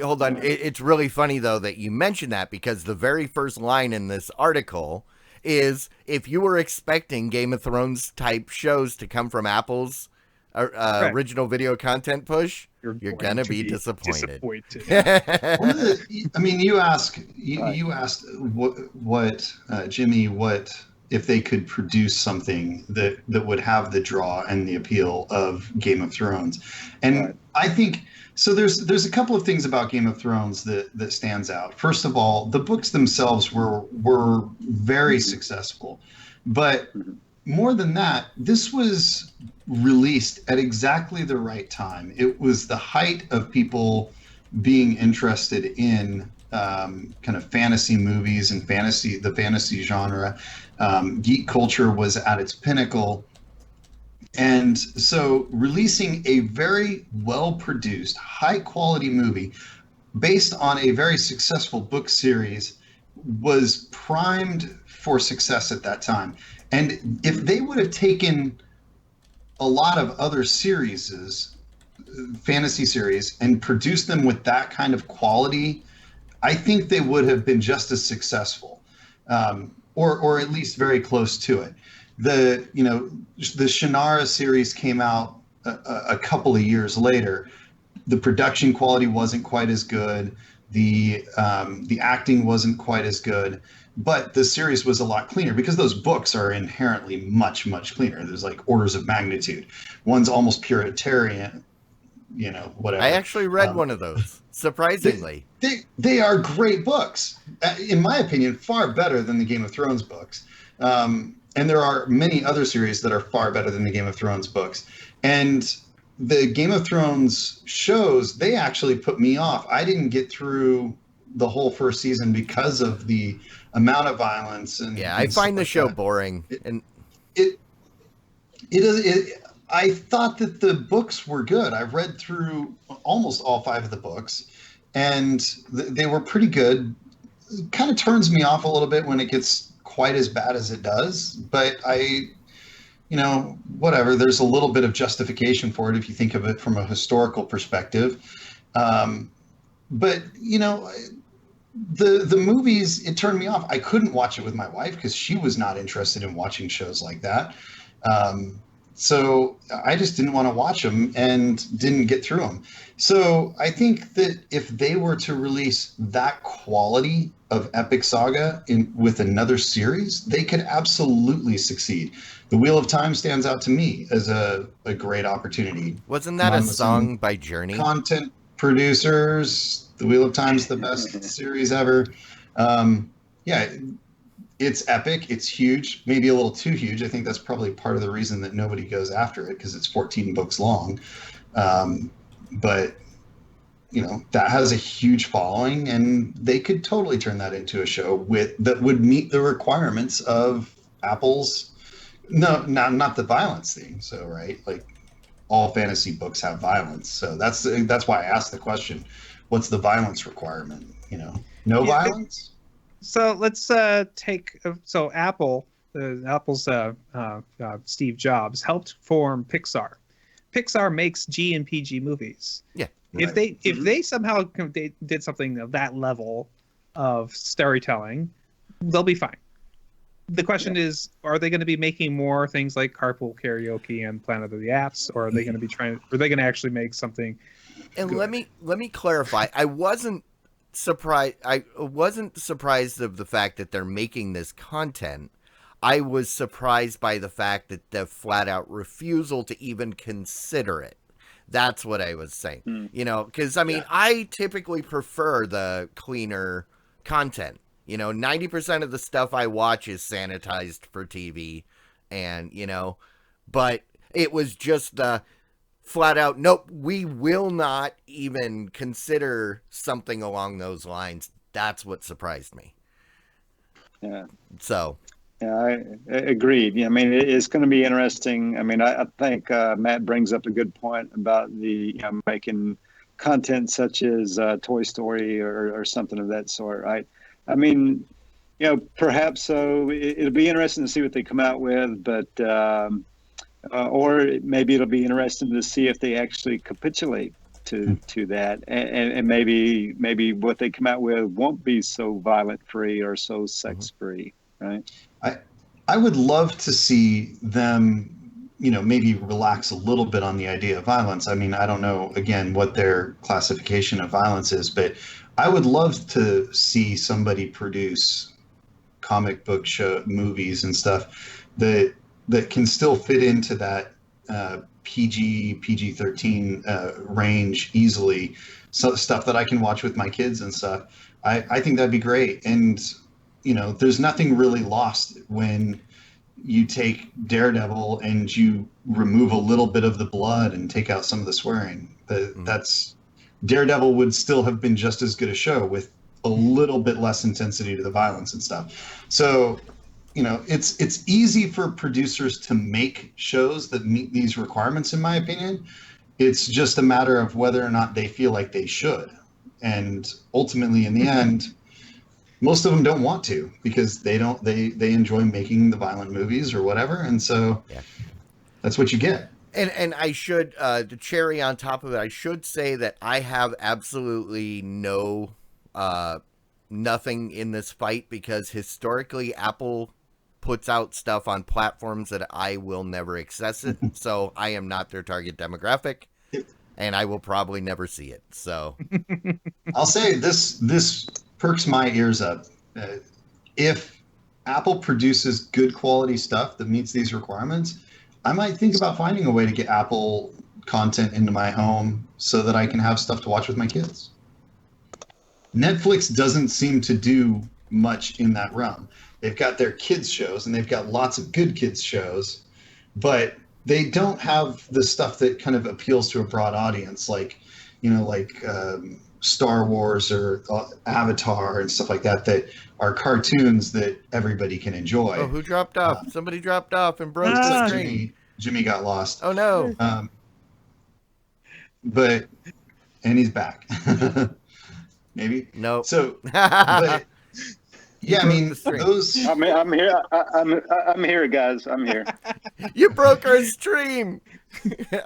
Speaker 2: hold on. It's really funny though that you mentioned that, because the very first line in this article is, if you were expecting Game of Thrones type shows to come from Apple's original video content push, you're gonna be disappointed.
Speaker 4: I mean, you asked what Jimmy, what if they could produce something that would have the draw and the appeal of Game of Thrones, and I think so. There's a couple of things about Game of Thrones that stands out. First of all, the books themselves were very successful, but more than that, this was released at exactly the right time. It was the height of people being interested in kind of fantasy movies and the fantasy genre. Geek culture was at its pinnacle. And so releasing a very well-produced, high-quality movie based on a very successful book series was primed for success at that time. And if they would have taken a lot of other series, fantasy series, and produced them with that kind of quality, I think they would have been just as successful, or at least very close to it. The Shannara series came out a couple of years later. The production quality wasn't quite as good. The acting wasn't quite as good, but the series was a lot cleaner because those books are inherently much, much cleaner. There's like orders of magnitude. One's almost puritanian, whatever.
Speaker 2: I actually read one of those, surprisingly.
Speaker 4: They are great books. In my opinion, far better than the Game of Thrones books. And there are many other series that are far better than the Game of Thrones books. And the Game of Thrones shows, they actually put me off. I didn't get through the whole first season because of the amount of violence.
Speaker 2: I find the show boring.
Speaker 4: I thought that the books were good. I've read through almost all 5 of the books, and they were pretty good. It kind of turns me off a little bit when it gets quite as bad as it does, but whatever. There's a little bit of justification for it if you think of it from a historical perspective. But the movies, it turned me off. I couldn't watch it with my wife because she was not interested in watching shows like that. So I just didn't want to watch them and didn't get through them. So I think that if they were to release that quality of epic saga with another series, they could absolutely succeed. The Wheel of Time stands out to me as a great opportunity.
Speaker 2: Wasn't that a song by Journey?
Speaker 4: Content producers, The Wheel of Time's the best series ever. It's epic. It's huge, maybe a little too huge. I think that's probably part of the reason that nobody goes after it, because it's 14 books long. But that has a huge following, and they could totally turn that into a show that would meet the requirements of Apple's. No, not the violence thing. So, right, like all fantasy books have violence. So that's why I asked the question: what's the violence requirement? No violence.
Speaker 3: So let's take Apple's Steve Jobs helped form Pixar. Pixar makes G and PG movies.
Speaker 2: Yeah.
Speaker 3: If they somehow did something of that level of storytelling, they'll be fine. The question is, are they going to be making more things like Carpool Karaoke and Planet of the Apps, or are they going to be are they going to actually make something?
Speaker 2: And
Speaker 3: good?
Speaker 2: let me clarify. I wasn't surprised of the fact that they're making this content. I was surprised by the fact that the flat out refusal to even consider it. That's what I was saying. Because I typically prefer the cleaner content. 90% of the stuff I watch is sanitized for TV, and but it was just the flat out, nope, we will not even consider something along those lines. That's what surprised me.
Speaker 1: Yeah.
Speaker 2: So.
Speaker 1: Yeah, I agreed. It's going to be interesting. I think Matt brings up a good point about the making content such as Toy Story or something of that sort, right? Perhaps so. It'll be interesting to see what they come out with, but or maybe it'll be interesting to see if they actually capitulate to that, and maybe what they come out with won't be so violent free or so sex free, right?
Speaker 4: I would love to see them, maybe relax a little bit on the idea of violence. I don't know, again, what their classification of violence is, but I would love to see somebody produce comic book movies and stuff that can still fit into that PG-13 range easily. So stuff that I can watch with my kids and stuff. I think that'd be great. And there's nothing really lost when you take Daredevil and you remove a little bit of the blood and take out some of the swearing. That's Daredevil would still have been just as good a show with a little bit less intensity to the violence and stuff. So, it's easy for producers to make shows that meet these requirements, in my opinion. It's just a matter of whether or not they feel like they should. And ultimately, in the end, most of them don't want to because they enjoy making the violent movies or whatever, and so
Speaker 2: Yeah.
Speaker 4: that's what you get.
Speaker 2: And I should the cherry on top of it, I should say that I have absolutely no nothing in this fight because historically Apple puts out stuff on platforms that I will never access it. So I am not their target demographic and I will probably never see it. So
Speaker 4: I'll say this perks my ears up. If Apple produces good quality stuff that meets these requirements, I might think about finding a way to get Apple content into my home so that I can have stuff to watch with my kids. Netflix doesn't seem to do much in that realm. They've got their kids shows and they've got lots of good kids shows, but they don't have the stuff that kind of appeals to a broad audience, like, Star Wars or Avatar and stuff like that, that are cartoons that everybody can enjoy.
Speaker 2: oh, who dropped off? Somebody dropped off and broke
Speaker 3: Ah.
Speaker 2: the screen.
Speaker 4: Jimmy got lost.
Speaker 2: Oh no.
Speaker 4: And he's back. Maybe.
Speaker 2: No.
Speaker 4: So, but yeah, I
Speaker 2: broke
Speaker 4: mean,
Speaker 2: the string.
Speaker 4: those.
Speaker 1: I'm here. I'm here, guys. I'm here.
Speaker 2: You broke our stream.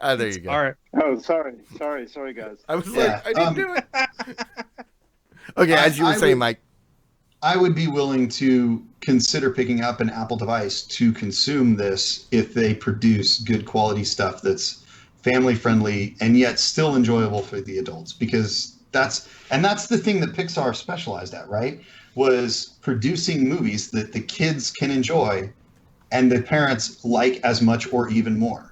Speaker 2: Oh, there you go.
Speaker 3: All right.
Speaker 1: Oh, sorry, guys.
Speaker 2: I was
Speaker 4: Yeah,
Speaker 2: like, I didn't do it. Okay, as you were
Speaker 4: I
Speaker 2: saying,
Speaker 4: would-
Speaker 2: Mike.
Speaker 4: I would be willing to consider picking up an Apple device to consume this if they produce good quality stuff that's family friendly and yet still enjoyable for the adults, because that's the thing that Pixar specialized at, right? Was producing movies that the kids can enjoy and the parents like as much or even more.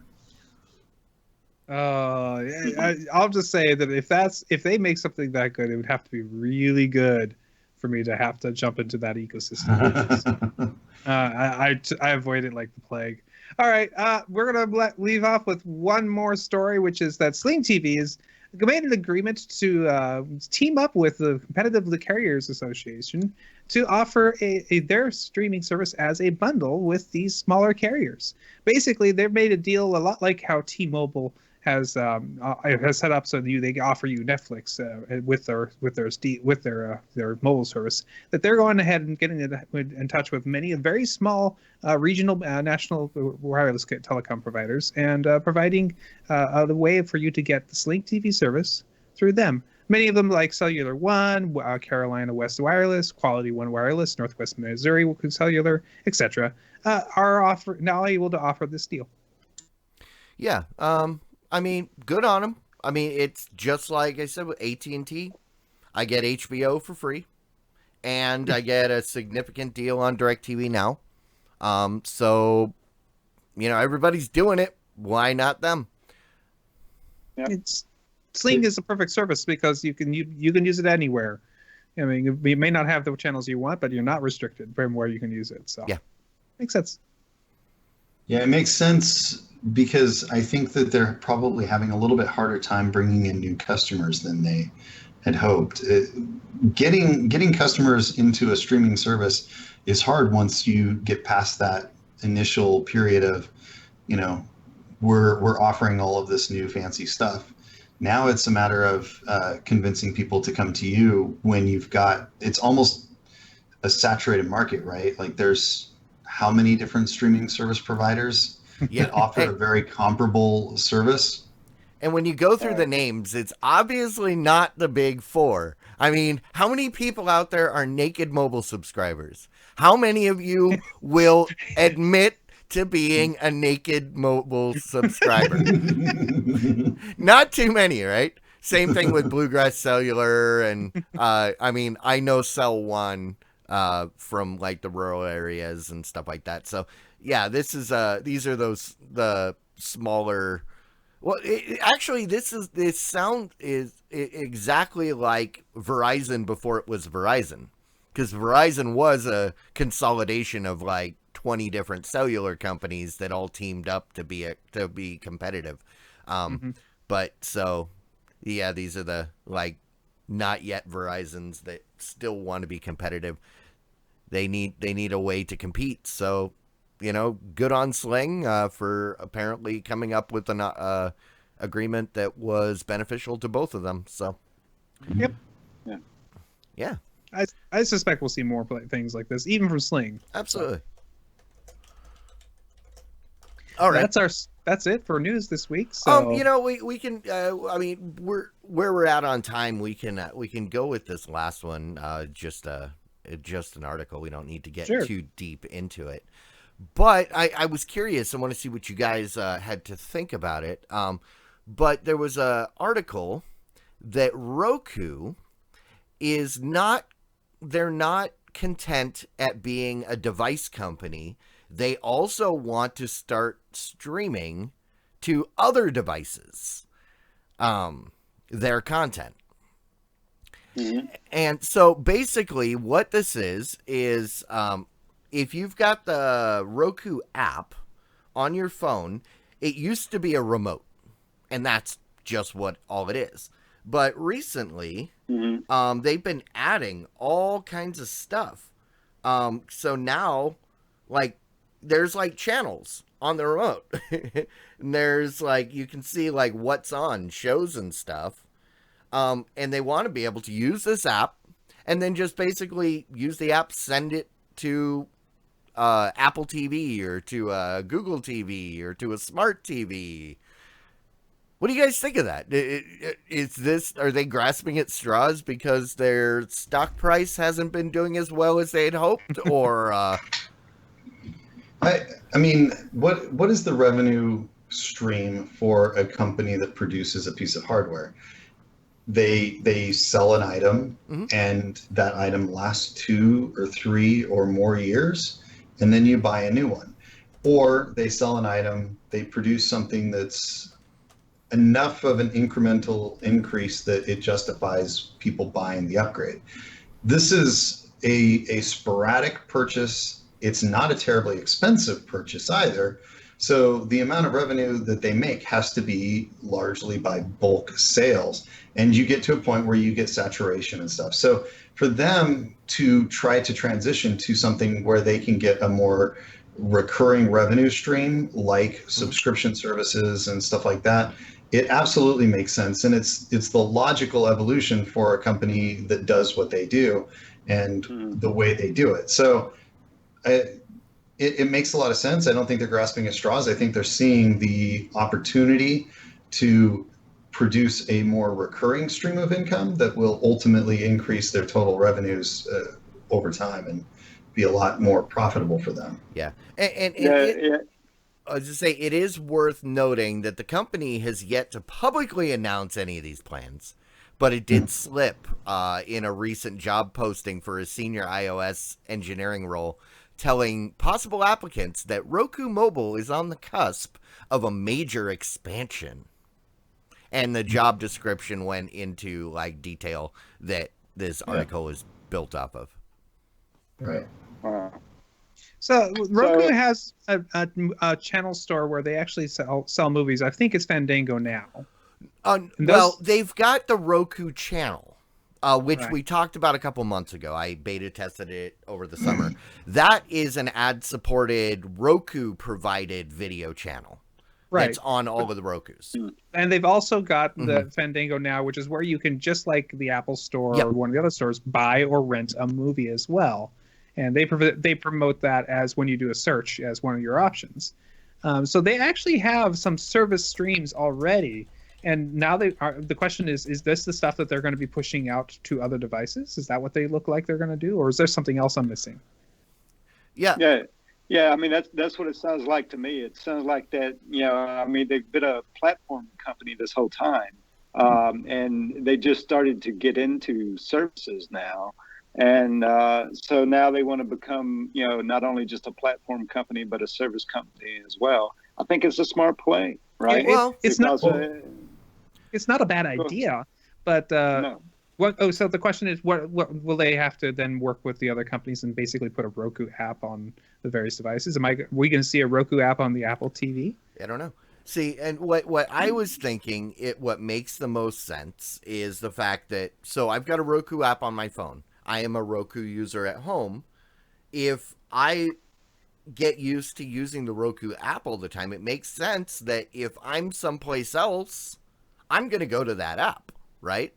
Speaker 3: I'll just say that if they make something that good, it would have to be really good for me to have to jump into that ecosystem. I avoid it like the plague. All right, we're gonna leave off with one more story, which is that Sling TV has made an agreement to team up with the Competitive Carriers Association to offer their streaming service as a bundle with these smaller carriers. Basically, they've made a deal a lot like how T-Mobile has set up, so they offer you Netflix with their mobile service. That they're going ahead and getting in touch with many very small regional national wireless telecom providers and providing the way for you to get the Sling TV service through them. Many of them, like Cellular One, Carolina West Wireless, Quality One Wireless, Northwest Missouri Cellular, etc., are now able to offer this deal.
Speaker 2: Yeah. I mean, good on them. I mean, it's just like I said with AT&T. I get HBO for free, and I get a significant deal on DirecTV Now. So, everybody's doing it. Why not them?
Speaker 1: Yep.
Speaker 3: Sling is a perfect service because you can use it anywhere. I mean, you may not have the channels you want, but you're not restricted from where you can use it. So,
Speaker 2: yeah,
Speaker 3: makes sense.
Speaker 4: Yeah, it makes sense because I think that they're probably having a little bit harder time bringing in new customers than they had hoped. Getting customers into a streaming service is hard once you get past that initial period of, we're offering all of this new fancy stuff. Now it's a matter of convincing people to come to you when it's almost a saturated market, right? Like there's how many different streaming service providers that offer a very comparable service.
Speaker 2: And when you go through the names, it's obviously not the big four. I mean, how many people out there are Naked Mobile subscribers? How many of you will admit to being a Naked Mobile subscriber? Not too many, right? Same thing with Bluegrass Cellular, and I know Cell One from like the rural areas and stuff like that. So yeah, these are the smaller. Well, this sound is exactly like Verizon before it was Verizon, because Verizon was a consolidation of like 20 different cellular companies that all teamed up to be competitive. But so, yeah, these are the like not yet Verizons that still want to be competitive. They need a way to compete. So, good on Sling for apparently coming up with an agreement that was beneficial to both of them. So,
Speaker 3: Yep.
Speaker 1: Yeah.
Speaker 2: Yeah.
Speaker 3: I suspect we'll see more things like this, even from Sling.
Speaker 2: Absolutely. All right.
Speaker 3: That's it for news this week. So
Speaker 2: You know, we can. I mean, where we're at on time. We can go with this last one. Just an article. We don't need to get
Speaker 3: Sure.
Speaker 2: too deep into it. But I was curious. I want to see what you guys had to think about it. But there was a article that Roku is not. They're not content at being a device company. They also want to start streaming to other devices their content.
Speaker 1: Mhm.
Speaker 2: And so basically what this is if you've got the Roku app on your phone, it used to be a remote, and that's just what all it is. But recently,
Speaker 1: Mhm.
Speaker 2: they've been adding all kinds of stuff. So now, like, there's like channels on the remote. And there's like, you can see like what's on shows and stuff. And they want to be able to use this app and then just basically use the app, send it to Apple TV or to Google TV or to a smart TV. What do you guys think of that? Are they grasping at straws because their stock price hasn't been doing as well as they had hoped? Or,
Speaker 4: I mean, what is the revenue stream for a company that produces a piece of hardware? They sell an item,
Speaker 2: Mhm.
Speaker 4: and that item lasts 2 or 3 or more years, and then you buy a new one. Or they sell an item, they produce something that's enough of an incremental increase that it justifies people buying the upgrade. This is a sporadic purchase. It's not a terribly expensive purchase either. So the amount of revenue that they make has to be largely by bulk sales. And you get to a point where you get saturation and stuff. So for them to try to transition to something where they can get a more recurring revenue stream like subscription services and stuff like that, it absolutely makes sense. And it's the logical evolution for a company that does what they do and the way they do it. So it makes a lot of sense. I don't think they're grasping at straws. I think they're seeing the opportunity to produce a more recurring stream of income that will ultimately increase their total revenues over time and be a lot more profitable for them.
Speaker 2: yeah.
Speaker 1: Yeah.
Speaker 2: I was just say it is worth noting that the company has yet to publicly announce any of these plans, but it did slip in a recent job posting for a senior iOS engineering role, telling possible applicants that Roku Mobile is on the cusp of a major expansion. And the job description went into like detail that this article is built off of.
Speaker 4: Right.
Speaker 3: So Roku has a channel store where they actually sell movies. I think it's Fandango now.
Speaker 2: Well, they've got the Roku channel, which
Speaker 3: Right.
Speaker 2: we talked about a couple months ago. I beta tested it over the summer. That is an ad-supported Roku-provided video channel.
Speaker 3: Right.
Speaker 2: That's on all of the Rokus.
Speaker 3: And they've also got the Fandango now, which is where you can, just like the Apple Store
Speaker 2: Yep.
Speaker 3: or one of the other stores, buy or rent a movie as well. And they promote that as when you do a search as one of your options. So they actually have some service streams already. And now the question is this the stuff that they're going to be pushing out to other devices? Is that what they look like they're going to do? Or is there something else I'm missing?
Speaker 2: Yeah.
Speaker 1: Yeah. I mean, that's what it sounds like to me. It sounds like that, I mean, they've been a platform company this whole time. And they just started to get into services now. And so now they want to become, not only just a platform company, but a service company as well. I think it's a smart play, right?
Speaker 3: It's not a bad idea, but
Speaker 1: no.
Speaker 3: so the question is, what will they have to then work with the other companies and basically put a Roku app on the various devices? Are we going to see a Roku app on the Apple TV?
Speaker 2: I don't know. See, and what I was thinking, what makes the most sense is the fact that, so I've got a Roku app on my phone. I am a Roku user at home. If I get used to using the Roku app all the time, it makes sense that if I'm someplace else, I'm going to go to that app, right?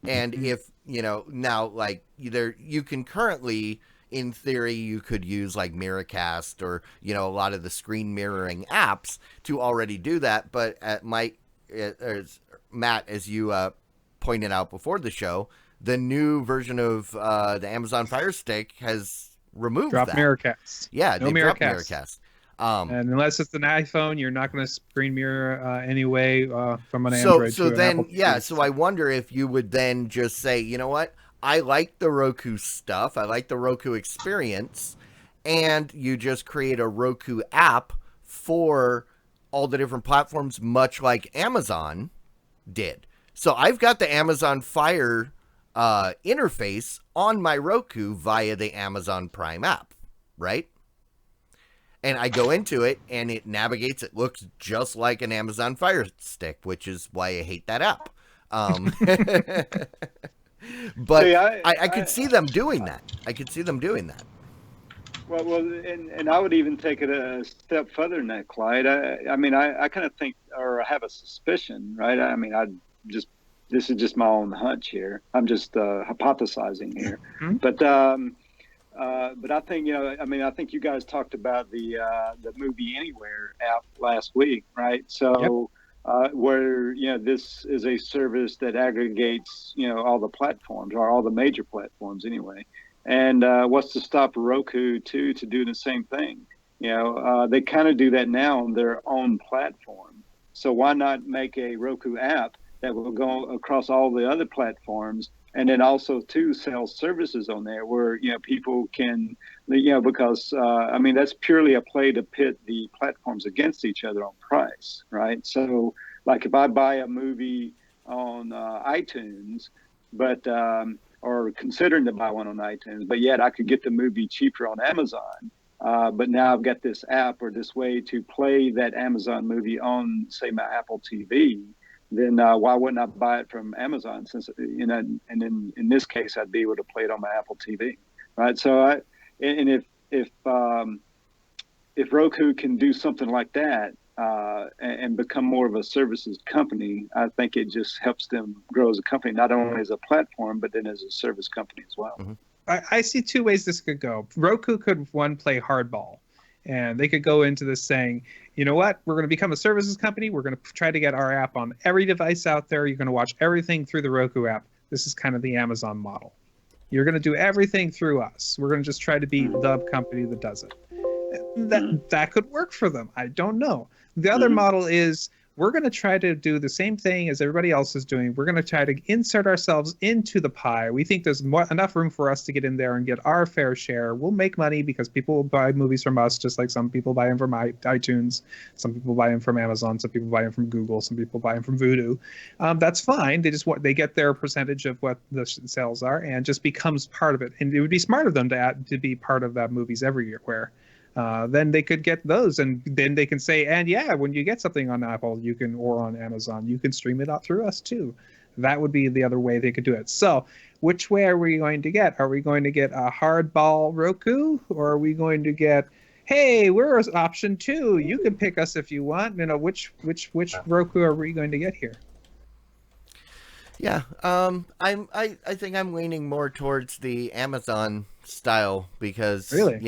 Speaker 2: And if, now like either you can currently, in theory, you could use like Miracast or, a lot of the screen mirroring apps to already do that. But as Matt, as you pointed out before the show, the new version of the Amazon Fire Stick has removed
Speaker 3: Drop
Speaker 2: that.
Speaker 3: Miracast.
Speaker 2: Yeah,
Speaker 3: No
Speaker 2: they've dropped
Speaker 3: Miracast.
Speaker 2: Miracast.
Speaker 3: And unless it's an iPhone, you're not going to screen mirror anyway from an Android to an Apple TV.
Speaker 2: So I wonder if you would then just say, you know what? I like the Roku stuff. I like the Roku experience. And you just create a Roku app for all the different platforms, much like Amazon did. So I've got the Amazon Fire interface on my Roku via the Amazon Prime app, right? And I go into it, and it navigates. It looks just like an Amazon Fire Stick, which is why I hate that app. But see, I could see them doing that. I could see them doing that.
Speaker 1: Well, and I would even take it a step further than that, Clyde. I mean, I kind of think, or have a suspicion, right? I mean, this is just my own hunch here. I'm just hypothesizing here,
Speaker 3: Mm-hmm.
Speaker 1: But I think, I think you guys talked about the Movie Anywhere app last week, right? So. Yep. Where this is a service that aggregates all the platforms, or all the major platforms anyway, and what's to stop Roku to do the same thing? They kind of do that now on their own platform, so why not make a Roku app that will go across all the other platforms, and then also to sell services on there where people can, because that's purely a play to pit the platforms against each other on price, right? So like if I buy a movie on iTunes, but or considering to buy one on iTunes, but yet I could get the movie cheaper on Amazon. But now I've got this app or this way to play that Amazon movie on, say, my Apple TV. Then why wouldn't I buy it from Amazon? Since and then in this case, I'd be able to play it on my Apple TV, right? So if Roku can do something like that and become more of a services company, I think it just helps them grow as a company, not only as a platform, but then as a service company as well.
Speaker 2: Mm-hmm.
Speaker 3: I see two ways this could go. Roku could, one, play hardball. And they could go into this saying, you know what, we're going to become a services company. We're going to try to get our app on every device out there. You're going to watch everything through the Roku app. This is kind of the Amazon model. You're going to do everything through us. We're going to just try to be the company that does it. That could work for them. I don't know. The other model is, we're going to try to do the same thing as everybody else is doing. We're going to try to insert ourselves into the pie. We think there's enough room for us to get in there and get our fair share. We'll make money because people will buy movies from us, just like some people buy them from iTunes. Some people buy them from Amazon. Some people buy them from Google. Some people buy them from Vudu. That's fine. They get their percentage of what the sales are and just becomes part of it. And it would be smart of them to be part of that movies everywhere. Then they could get those, and then they can say, and yeah, when you get something on Apple, you can, or on Amazon, you can stream it out through us too. That would be the other way they could do it. So which way are we going to get? Are we going to get a hardball Roku, or are we going to get, hey, we're option 2, you can pick us if you want? Which Roku are we going to get here?
Speaker 2: Yeah, I think I'm leaning more towards the Amazon style because
Speaker 3: really,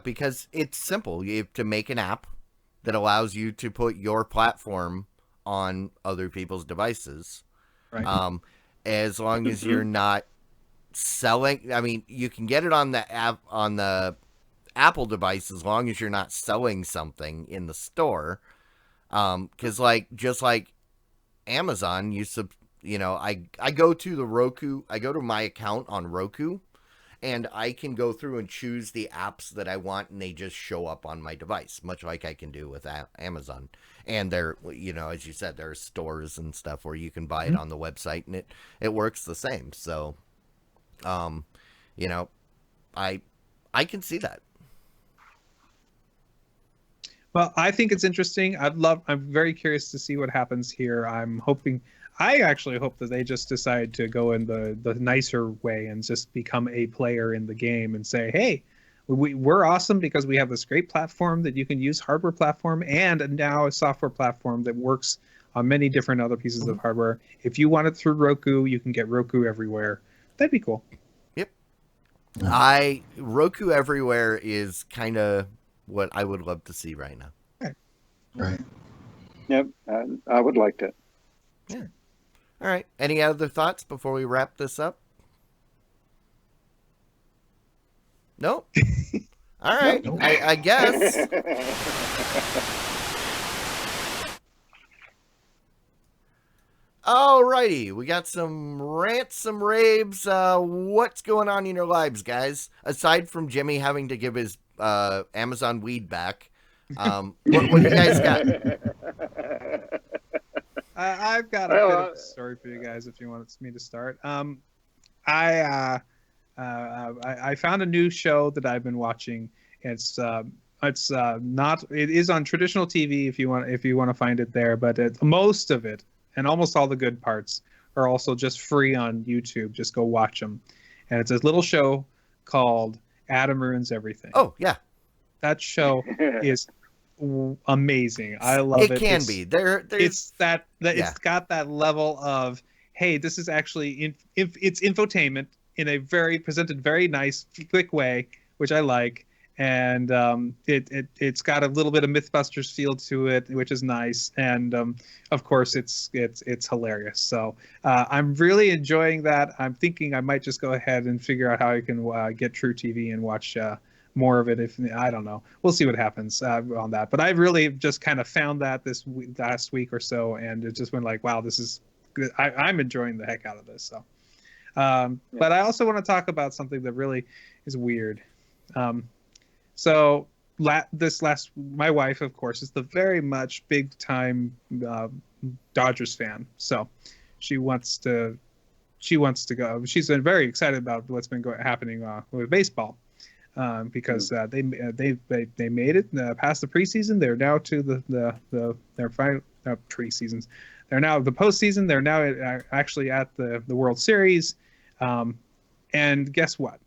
Speaker 2: because it's simple. You have to make an app that allows you to put your platform on other people's devices.
Speaker 3: Right.
Speaker 2: As long as you're not selling, you can get it on the app on the Apple device as long as you're not selling something in the store. Because just like Amazon, I go to the Roku, I go to my account on Roku, and I can go through and choose the apps that I want, and they just show up on my device, much like I can do with Amazon. And there, as you said, there are stores and stuff where you can buy it on the website, and it works the same. So, I can see that.
Speaker 3: Well, I think it's interesting. I'm very curious to see what happens here. I actually hope that they just decide to go in the nicer way and just become a player in the game and say, hey, we're awesome because we have this great platform that you can use, hardware platform, and now a software platform that works on many different other pieces of hardware. If you want it through Roku, you can get Roku everywhere. That'd be cool.
Speaker 2: Roku everywhere is kind of what I would love to see right now.
Speaker 4: Right.
Speaker 1: Yep, I would like that.
Speaker 2: Yeah. All right. Any other thoughts before we wrap this up? Nope. All right.
Speaker 4: Nope.
Speaker 2: I guess. Alrighty, we got some rants, some raves. What's going on in your lives, guys? Aside from Jimmy having to give his Amazon weed back, what do you guys got?
Speaker 3: I've got a bit of a story for you guys if you want me to start. I found a new show that I've been watching. It's not. It is on traditional TV if you want to find it there, but most of it and almost all the good parts are also just free on YouTube. Just go watch them. And it's a little show called Adam Ruins Everything.
Speaker 2: Oh yeah,
Speaker 3: that show is amazing. I love it.
Speaker 2: It can be. It's
Speaker 3: got that level of, hey, this is actually it's infotainment in a presented very nice, quick way, which I like. And it's got a little bit of Mythbusters feel to it, which is nice. And of course, it's hilarious. So I'm really enjoying that. I'm thinking I might just go ahead and figure out how I can get True TV and watch more of it. If I don't know, we'll see what happens on that. But I really just kind of found that this last week or so, and it just went like, wow, this is good. I'm enjoying the heck out of this. So, but I also want to talk about something that really is weird. So my wife, of course, is the very much big time Dodgers fan. So she wants to go. She's been very excited about what's been happening with baseball because they made it past the preseason. They're now to their final preseasons. They're now the postseason. They're now actually at the World Series. And guess what?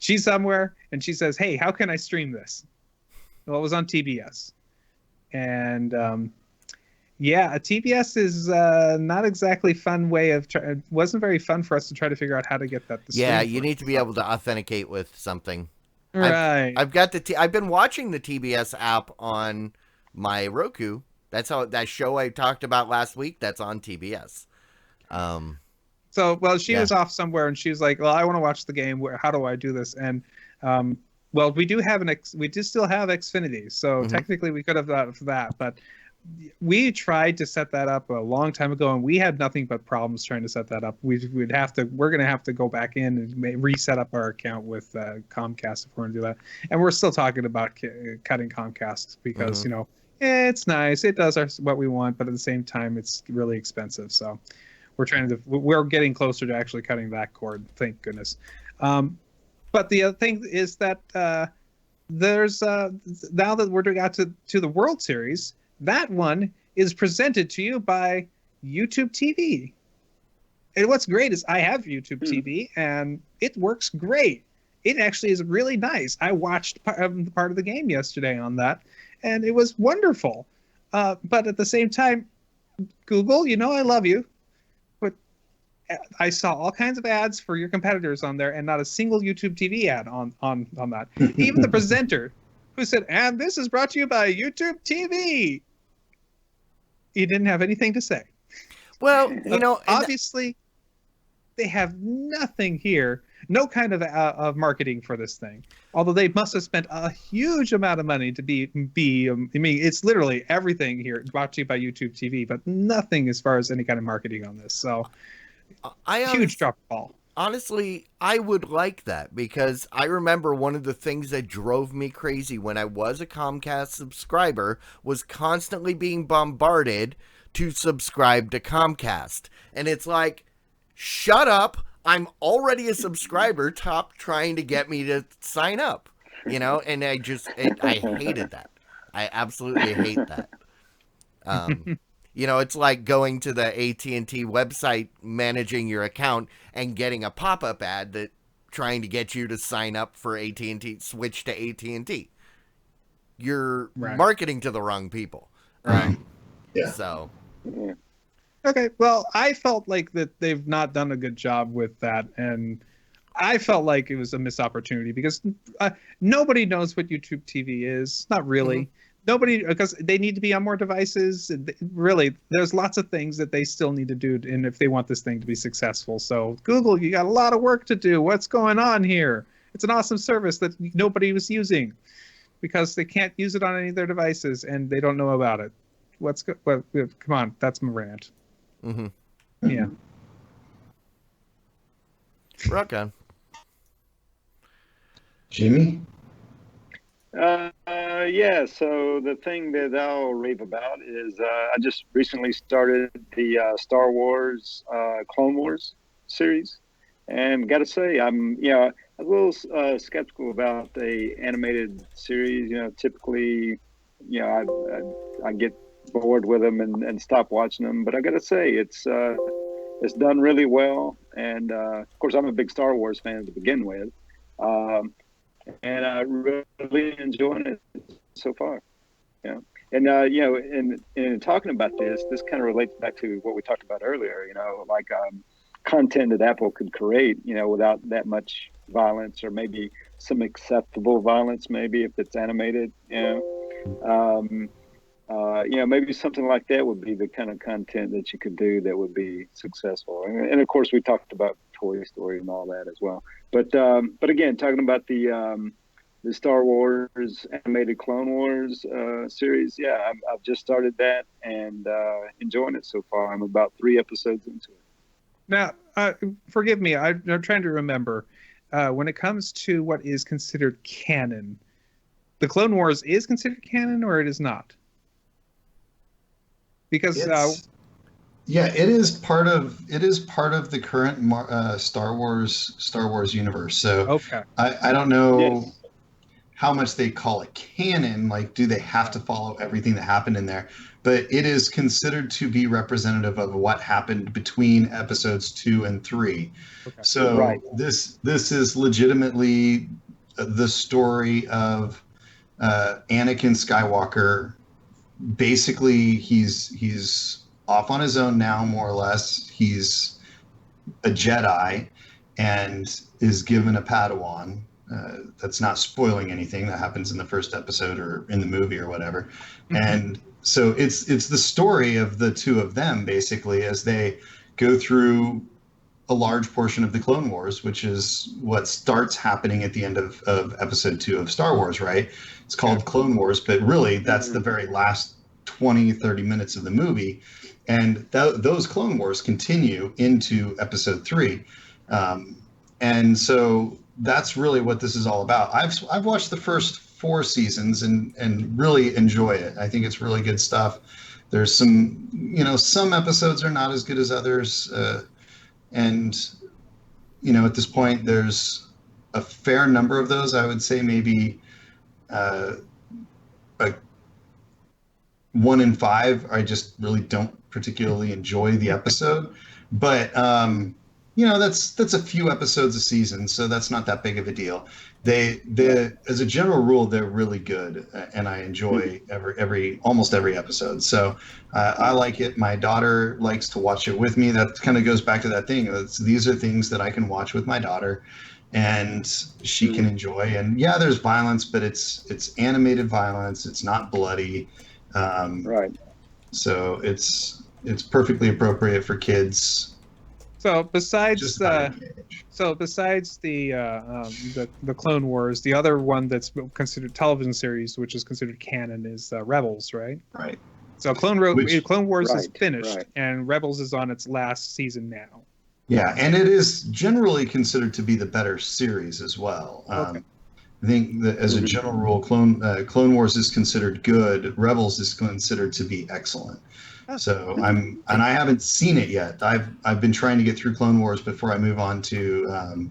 Speaker 3: She's somewhere and she says, hey, how can I stream this? Well, it was on TBS. And TBS is not exactly fun way of it wasn't very fun for us to try to figure out how to get that.
Speaker 2: You need to be able to authenticate with something.
Speaker 3: Right.
Speaker 2: I've got I've been watching the TBS app on my Roku. That's how that show I talked about last week. That's on TBS.
Speaker 3: So, she was off somewhere, and she was like, "Well, I want to watch the game. How do I do this?" And, we do have still have Xfinity, so technically we could have thought for that. But we tried to set that up a long time ago, and we had nothing but problems trying to set that up. We're going to have to go back in and reset up our account with Comcast if we're going to do that. And we're still talking about cutting Comcast because it's nice, it does what we want, but at the same time, it's really expensive. So. We're getting closer to actually cutting that cord, thank goodness. But the other thing is that there's now that we're got to the World Series, that one is presented to you by YouTube TV. And what's great is I have YouTube TV and it works great. It actually is really nice. I watched part of the game yesterday on that, and it was wonderful. But at the same time, Google, I love you. I saw all kinds of ads for your competitors on there and not a single YouTube TV ad on that. Even the presenter who said, and this is brought to you by YouTube TV. He didn't have anything to say.
Speaker 2: Well,
Speaker 3: obviously they have nothing here, no kind of marketing for this thing. Although they must have spent a huge amount of money to be it's literally everything here brought to you by YouTube TV, but nothing as far as any kind of marketing on this. So huge drop ball.
Speaker 2: Honestly, I would like that because I remember one of the things that drove me crazy when I was a Comcast subscriber was constantly being bombarded to subscribe to Comcast. And it's like, shut up. I'm already a subscriber. Stop trying to get me to sign up, and I hated that. I absolutely hate that. It's like going to the AT&T website, managing your account, and getting a pop-up ad that trying to get you to sign up for AT&T, switch to AT&T. You're marketing to the wrong people.
Speaker 4: Right. Yeah.
Speaker 2: So
Speaker 1: Yeah.
Speaker 3: Okay, well, I felt like that they've not done a good job with that, and I felt like it was a missed opportunity because nobody knows what YouTube TV is. Not really. Nobody, because they need to be on more devices. Really, there's lots of things that they still need to do, and if they want this thing to be successful. So, Google, you got a lot of work to do. What's going on here? It's an awesome service that nobody was using because they can't use it on any of their devices and they don't know about it. Well, come on, that's my rant.
Speaker 2: mhm.
Speaker 3: Yeah.
Speaker 2: Rock on.
Speaker 4: Jimmy?
Speaker 1: Yeah, so the thing that I'll rave about is I just recently started the Star Wars Clone Wars series, and got to say I'm a little skeptical about the animated series. Typically, I get bored with them and stop watching them, but I got to say it's done really well, and of course I'm a big Star Wars fan to begin with. Um, and I really enjoying it so far. Yeah, and in talking about this kind of relates back to what we talked about earlier. Like content that Apple could create, without that much violence, or maybe some acceptable violence, maybe if it's animated. Maybe something like that would be the kind of content that you could do that would be successful. And of course, we talked about Toy Story and all that as well. But again, talking about the Star Wars animated Clone Wars series, yeah, I've just started that and enjoying it so far. I'm about 3 episodes into it.
Speaker 3: Now, forgive me, I'm trying to remember. When it comes to what is considered canon, the Clone Wars is considered canon or it is not? Because
Speaker 4: Yeah, it is part of the current Star Wars universe. So
Speaker 3: okay,
Speaker 4: I don't know
Speaker 1: Yes.
Speaker 4: how much they call it canon. Like, do they have to follow everything that happened in there? But it is considered to be representative of what happened between episodes 2 and 3.
Speaker 3: okay.
Speaker 4: So
Speaker 1: Right.
Speaker 4: this is legitimately the story of Anakin Skywalker. Basically, he's off on his own now, more or less. He's a Jedi and is given a Padawan. That's not spoiling anything that happens in the first episode or in the movie or whatever. And so it's the story of the two of them, basically, as they go through a large portion of the Clone Wars, which is what starts happening at the end of episode 2 of Star Wars, right? It's called Clone Wars, but really that's the very last 20-30 minutes of the movie. And those Clone Wars continue into episode 3. And so that's really what this is all about. I've watched the first 4 seasons and really enjoy it. I think it's really good stuff. There's some episodes are not as good as others. And at this point, there's a fair number of those. I would say maybe 1 in 5. I just really don't particularly enjoy the episode. But that's a few episodes a season, so that's not that big of a deal. They as a general rule, they're really good, and I enjoy almost every episode. So I like it. My daughter likes to watch it with me. That kind of goes back to that thing. These are things that I can watch with my daughter, and she can enjoy. And yeah, there's violence, but it's animated violence. It's not bloody.
Speaker 1: Right.
Speaker 4: So it's perfectly appropriate for kids.
Speaker 3: So besides
Speaker 4: Just about any age.
Speaker 3: the Clone Wars, the other one that's considered television series, which is considered canon, is Rebels, right?
Speaker 4: Right.
Speaker 3: So Clone Wars is
Speaker 1: Right,
Speaker 3: finished,
Speaker 1: right.
Speaker 3: and Rebels is on its last season now.
Speaker 4: Yeah, and it is generally considered to be the better series as well.
Speaker 3: Okay.
Speaker 4: I think that as a general rule, Clone Wars is considered good. Rebels is considered to be excellent.
Speaker 3: Oh.
Speaker 4: So I haven't seen it yet. I've been trying to get through Clone Wars before I move on to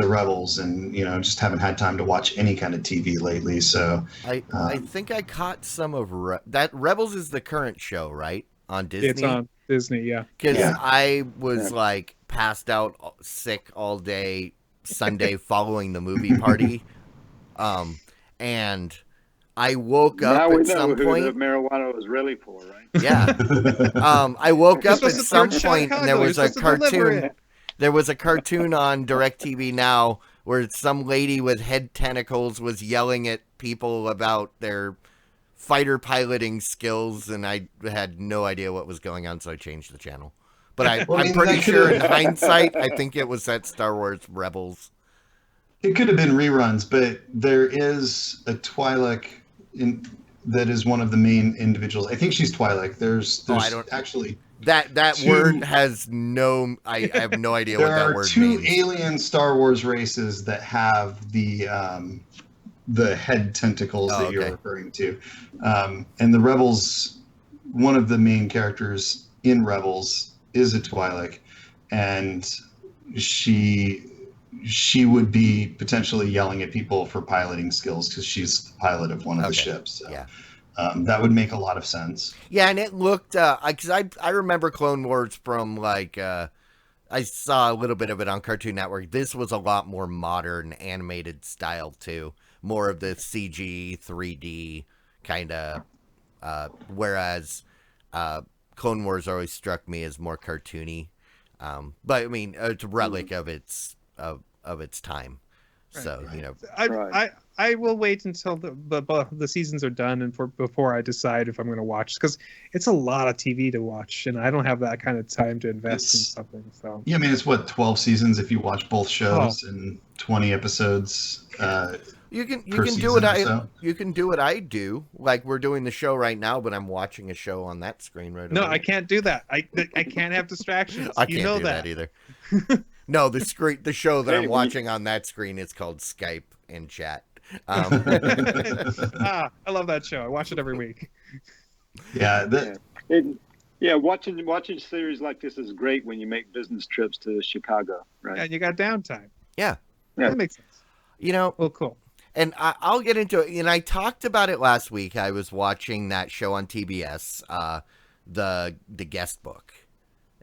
Speaker 4: Rebels, and just haven't had time to watch any kind of TV lately. So
Speaker 2: I think I caught some of that. Rebels is the current show, right, on Disney?
Speaker 3: It's on Disney, yeah.
Speaker 2: Because
Speaker 4: Yeah.
Speaker 2: I was like passed out sick all day Sunday following the movie party, and I woke
Speaker 1: Now
Speaker 2: up
Speaker 1: we
Speaker 2: at
Speaker 1: know
Speaker 2: some
Speaker 1: who the
Speaker 2: point.
Speaker 1: marijuana was really for, right?
Speaker 2: Yeah. I woke
Speaker 3: You're
Speaker 2: up at
Speaker 3: supposed to
Speaker 2: some
Speaker 3: start
Speaker 2: point and there
Speaker 3: Chicago.
Speaker 2: was
Speaker 3: You're
Speaker 2: a
Speaker 3: supposed to deliver
Speaker 2: cartoon.
Speaker 3: it.
Speaker 2: There was a cartoon on DirecTV Now where some lady with head tentacles was yelling at people about their fighter piloting skills, and I had no idea what was going on, so I changed the channel. But
Speaker 4: Well, I
Speaker 2: I'm
Speaker 4: mean,
Speaker 2: pretty
Speaker 4: that
Speaker 2: sure in
Speaker 4: could've-
Speaker 2: hindsight, I think it was that Star Wars Rebels.
Speaker 4: It could have been reruns, but there is a Twi'lek in that is one of the main individuals. I think she's Twi'lek. There's
Speaker 2: Oh, I don't-
Speaker 4: actually
Speaker 2: That
Speaker 4: Two-
Speaker 2: word has no. I have no idea
Speaker 4: there
Speaker 2: what that
Speaker 4: are
Speaker 2: word
Speaker 4: two
Speaker 2: means.
Speaker 4: alien Star Wars races that have the head tentacles
Speaker 2: Oh,
Speaker 4: that you're
Speaker 2: okay.
Speaker 4: referring to, and the Rebels. One of the main characters in Rebels is a Twi'lek, and she would be potentially yelling at people for piloting skills because she's the pilot of one of the
Speaker 2: Okay.
Speaker 4: ships. So,
Speaker 2: Yeah.
Speaker 4: that would make a lot of sense.
Speaker 2: Yeah, and it looked because I remember Clone Wars from like I saw a little bit of it on Cartoon Network. This was a lot more modern animated style too, more of the CG 3D kind of. Whereas Clone Wars always struck me as more cartoony, but I mean it's a relic of its time. So
Speaker 4: Right.
Speaker 2: you know,
Speaker 3: I will wait until the seasons are done and before I decide if I'm going to watch, because it's a lot of TV to watch and I don't have that kind of time to invest in
Speaker 4: It's-
Speaker 3: something. So
Speaker 4: Yeah, I mean, it's what, 12 seasons if you watch both shows and 20 episodes.
Speaker 2: you can
Speaker 4: Per
Speaker 2: do what
Speaker 4: season, so.
Speaker 2: you can do what I do. Like we're doing the show right now, but I'm watching a show on that screen right
Speaker 3: no,
Speaker 2: over
Speaker 3: I can't do that. I can't have distractions.
Speaker 2: I
Speaker 3: You
Speaker 2: can't
Speaker 3: know
Speaker 2: do that,
Speaker 3: that.
Speaker 2: either. No, the show that
Speaker 1: Hey,
Speaker 2: I'm
Speaker 1: when you-
Speaker 2: watching on that screen is called Skype and Chat.
Speaker 3: I love that show. I watch it every week.
Speaker 4: Yeah,
Speaker 1: Watching series like this is great when you make business trips to Chicago, right?
Speaker 3: And you got downtime.
Speaker 2: Yeah.
Speaker 1: Yeah.
Speaker 3: That makes sense.
Speaker 2: You know,
Speaker 3: Well, cool.
Speaker 2: and I'll get into it. And I talked about it last week. I was watching that show on TBS, the Guest Book.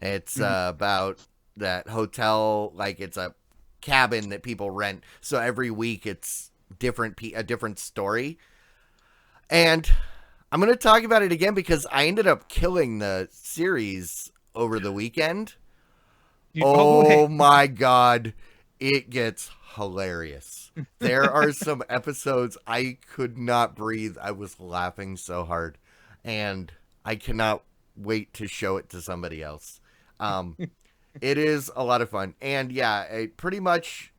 Speaker 2: It's about that hotel, like it's a cabin that people rent. So every week it's a different story. And I'm going to talk about it again because I ended up killing the series over the weekend. Oh my God. It gets hilarious. There are some episodes I could not breathe. I was laughing so hard, and I cannot wait to show it to somebody else. It is a lot of fun. And yeah, pretty much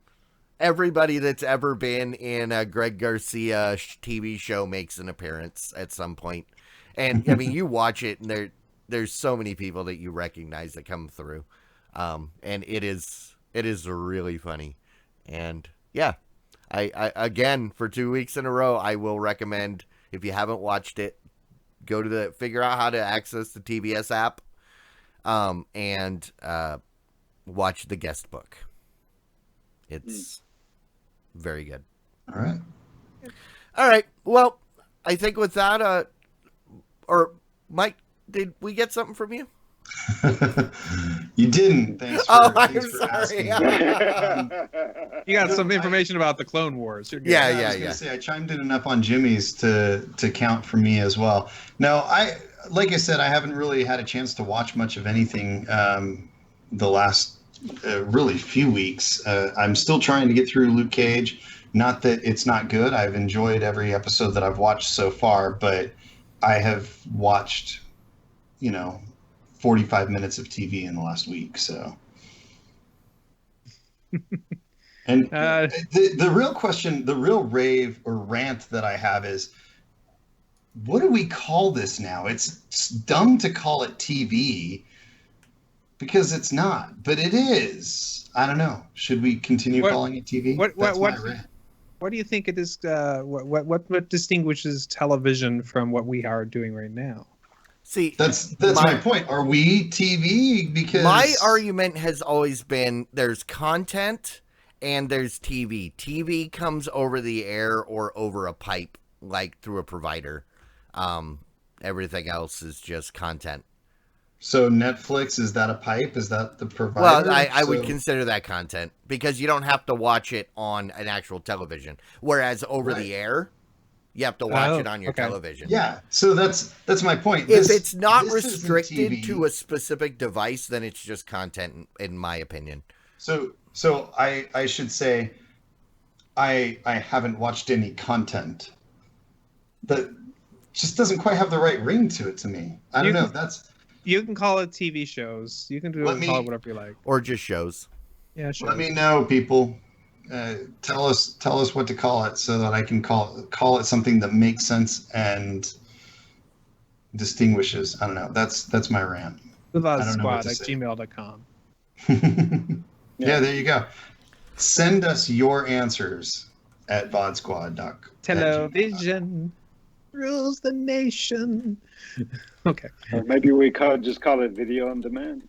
Speaker 2: everybody that's ever been in a Greg Garcia TV show makes an appearance at some point. And I mean, you watch it and there's so many people that you recognize that come through. And it is really funny. And yeah, I again, for 2 weeks in a row, I will recommend, if you haven't watched it, figure out how to access the TBS app, and watch the Guest Book. It's very good.
Speaker 4: all right.
Speaker 2: All right. Well, I think with that, or Mike, did we get something from you?
Speaker 4: You didn't. Thanks for,
Speaker 2: Oh,
Speaker 4: thanks
Speaker 2: I'm
Speaker 4: for
Speaker 2: sorry.
Speaker 4: asking.
Speaker 3: You got some information about the Clone Wars. You're good.
Speaker 2: Yeah,
Speaker 4: I was gonna say I chimed in enough on Jimmy's to count for me as well. No, like I said, I haven't really had a chance to watch much of anything the last really few weeks. I'm still trying to get through Luke Cage. Not that it's not good. I've enjoyed every episode that I've watched so far, but I have watched, 45 minutes of TV in the last week. So, and the real question, the real rave or rant that I have is, what do we call this now? It's dumb to call it TV because it's not, but it is. I don't know. Should we continue calling it TV? That's my rant.
Speaker 3: What do you think it is? What distinguishes television from what we are doing right now?
Speaker 2: See,
Speaker 4: That's my point. Are we TV? Because
Speaker 2: my argument has always been there's content and there's TV. TV comes over the air or over a pipe, like through a provider. Everything else is just content.
Speaker 4: So Netflix, is that a pipe? Is that the provider?
Speaker 2: Well, I would consider that content because you don't have to watch it on an actual television. Whereas over the air, You have to watch
Speaker 3: Oh,
Speaker 2: it on your
Speaker 3: okay.
Speaker 2: television.
Speaker 4: Yeah, so that's my point.
Speaker 2: If it's not
Speaker 4: this isn't
Speaker 2: restricted
Speaker 4: TV.
Speaker 2: to a specific device, then it's just content, in my opinion.
Speaker 4: So I should say I haven't watched any content that just doesn't quite have the right ring to it to me. I don't know. That's
Speaker 3: You can call it TV shows. You can call it whatever you like.
Speaker 2: Or just shows.
Speaker 3: Yeah, sure.
Speaker 4: let me know, people. Tell us what to call it so that I can call it something that makes sense and distinguishes. I don't know. That's my rant.
Speaker 3: The
Speaker 4: I don't know what
Speaker 3: Squad
Speaker 4: to
Speaker 3: at
Speaker 4: say.
Speaker 3: gmail.com.
Speaker 4: Yeah, there you go. Send us your answers at vodsquad.com.
Speaker 3: Television rules the nation. Okay.
Speaker 1: Or maybe we just call it video on demand.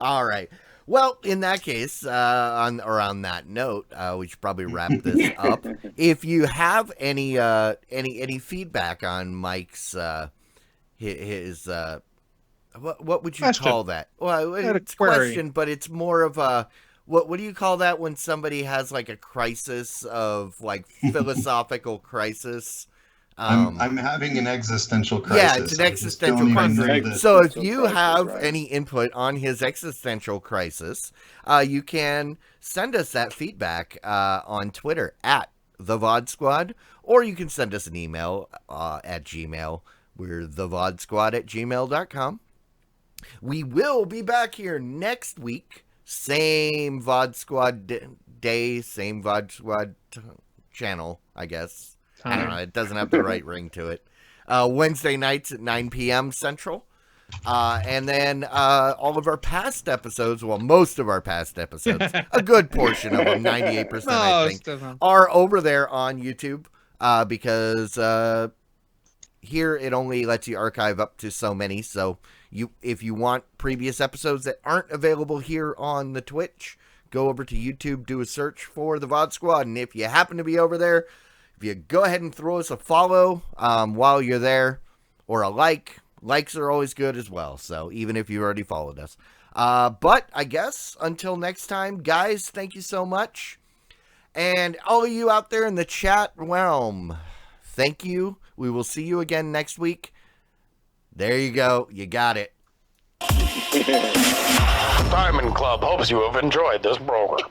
Speaker 2: All right. Well, in that case, on that note, we should probably wrap this up. If you have any feedback on Mike's his what would you
Speaker 3: Question.
Speaker 2: call that? Well,
Speaker 3: Not a
Speaker 2: it's a
Speaker 3: query.
Speaker 2: question, but it's more of a what do you call that when somebody has like a crisis of like philosophical crisis?
Speaker 4: I'm having an existential crisis.
Speaker 2: Yeah, it's an
Speaker 4: I just
Speaker 2: existential
Speaker 4: don't even
Speaker 2: crisis.
Speaker 4: know that-
Speaker 2: So if
Speaker 1: Existential
Speaker 2: you
Speaker 1: crisis,
Speaker 2: have
Speaker 1: right.
Speaker 2: any input on his existential crisis, you can send us that feedback on Twitter at the VOD Squad, or you can send us an email at Gmail. We're thevodsquad@gmail.com. We will be back here next week. Same VOD Squad day, same VOD Squad channel, I guess. I don't know. It doesn't have the right ring to it. Wednesday nights at 9 p.m. Central. And then all of our past episodes, well, most of our past episodes, a good portion of them, 98%, I think,
Speaker 3: Most of them.
Speaker 2: are over there on YouTube because here it only lets you archive up to so many. So if you want previous episodes that aren't available here on the Twitch, go over to YouTube, do a search for the VOD Squad. And if you happen to be over there, if you go ahead and throw us a follow while you're there, or a like. Likes are always good as well, so even if you've already followed us. But I guess until next time, guys, thank you so much. And all of you out there in the chat realm, thank you. We will see you again next week. There you go. You got it.
Speaker 5: Diamond Club hopes you have enjoyed this program.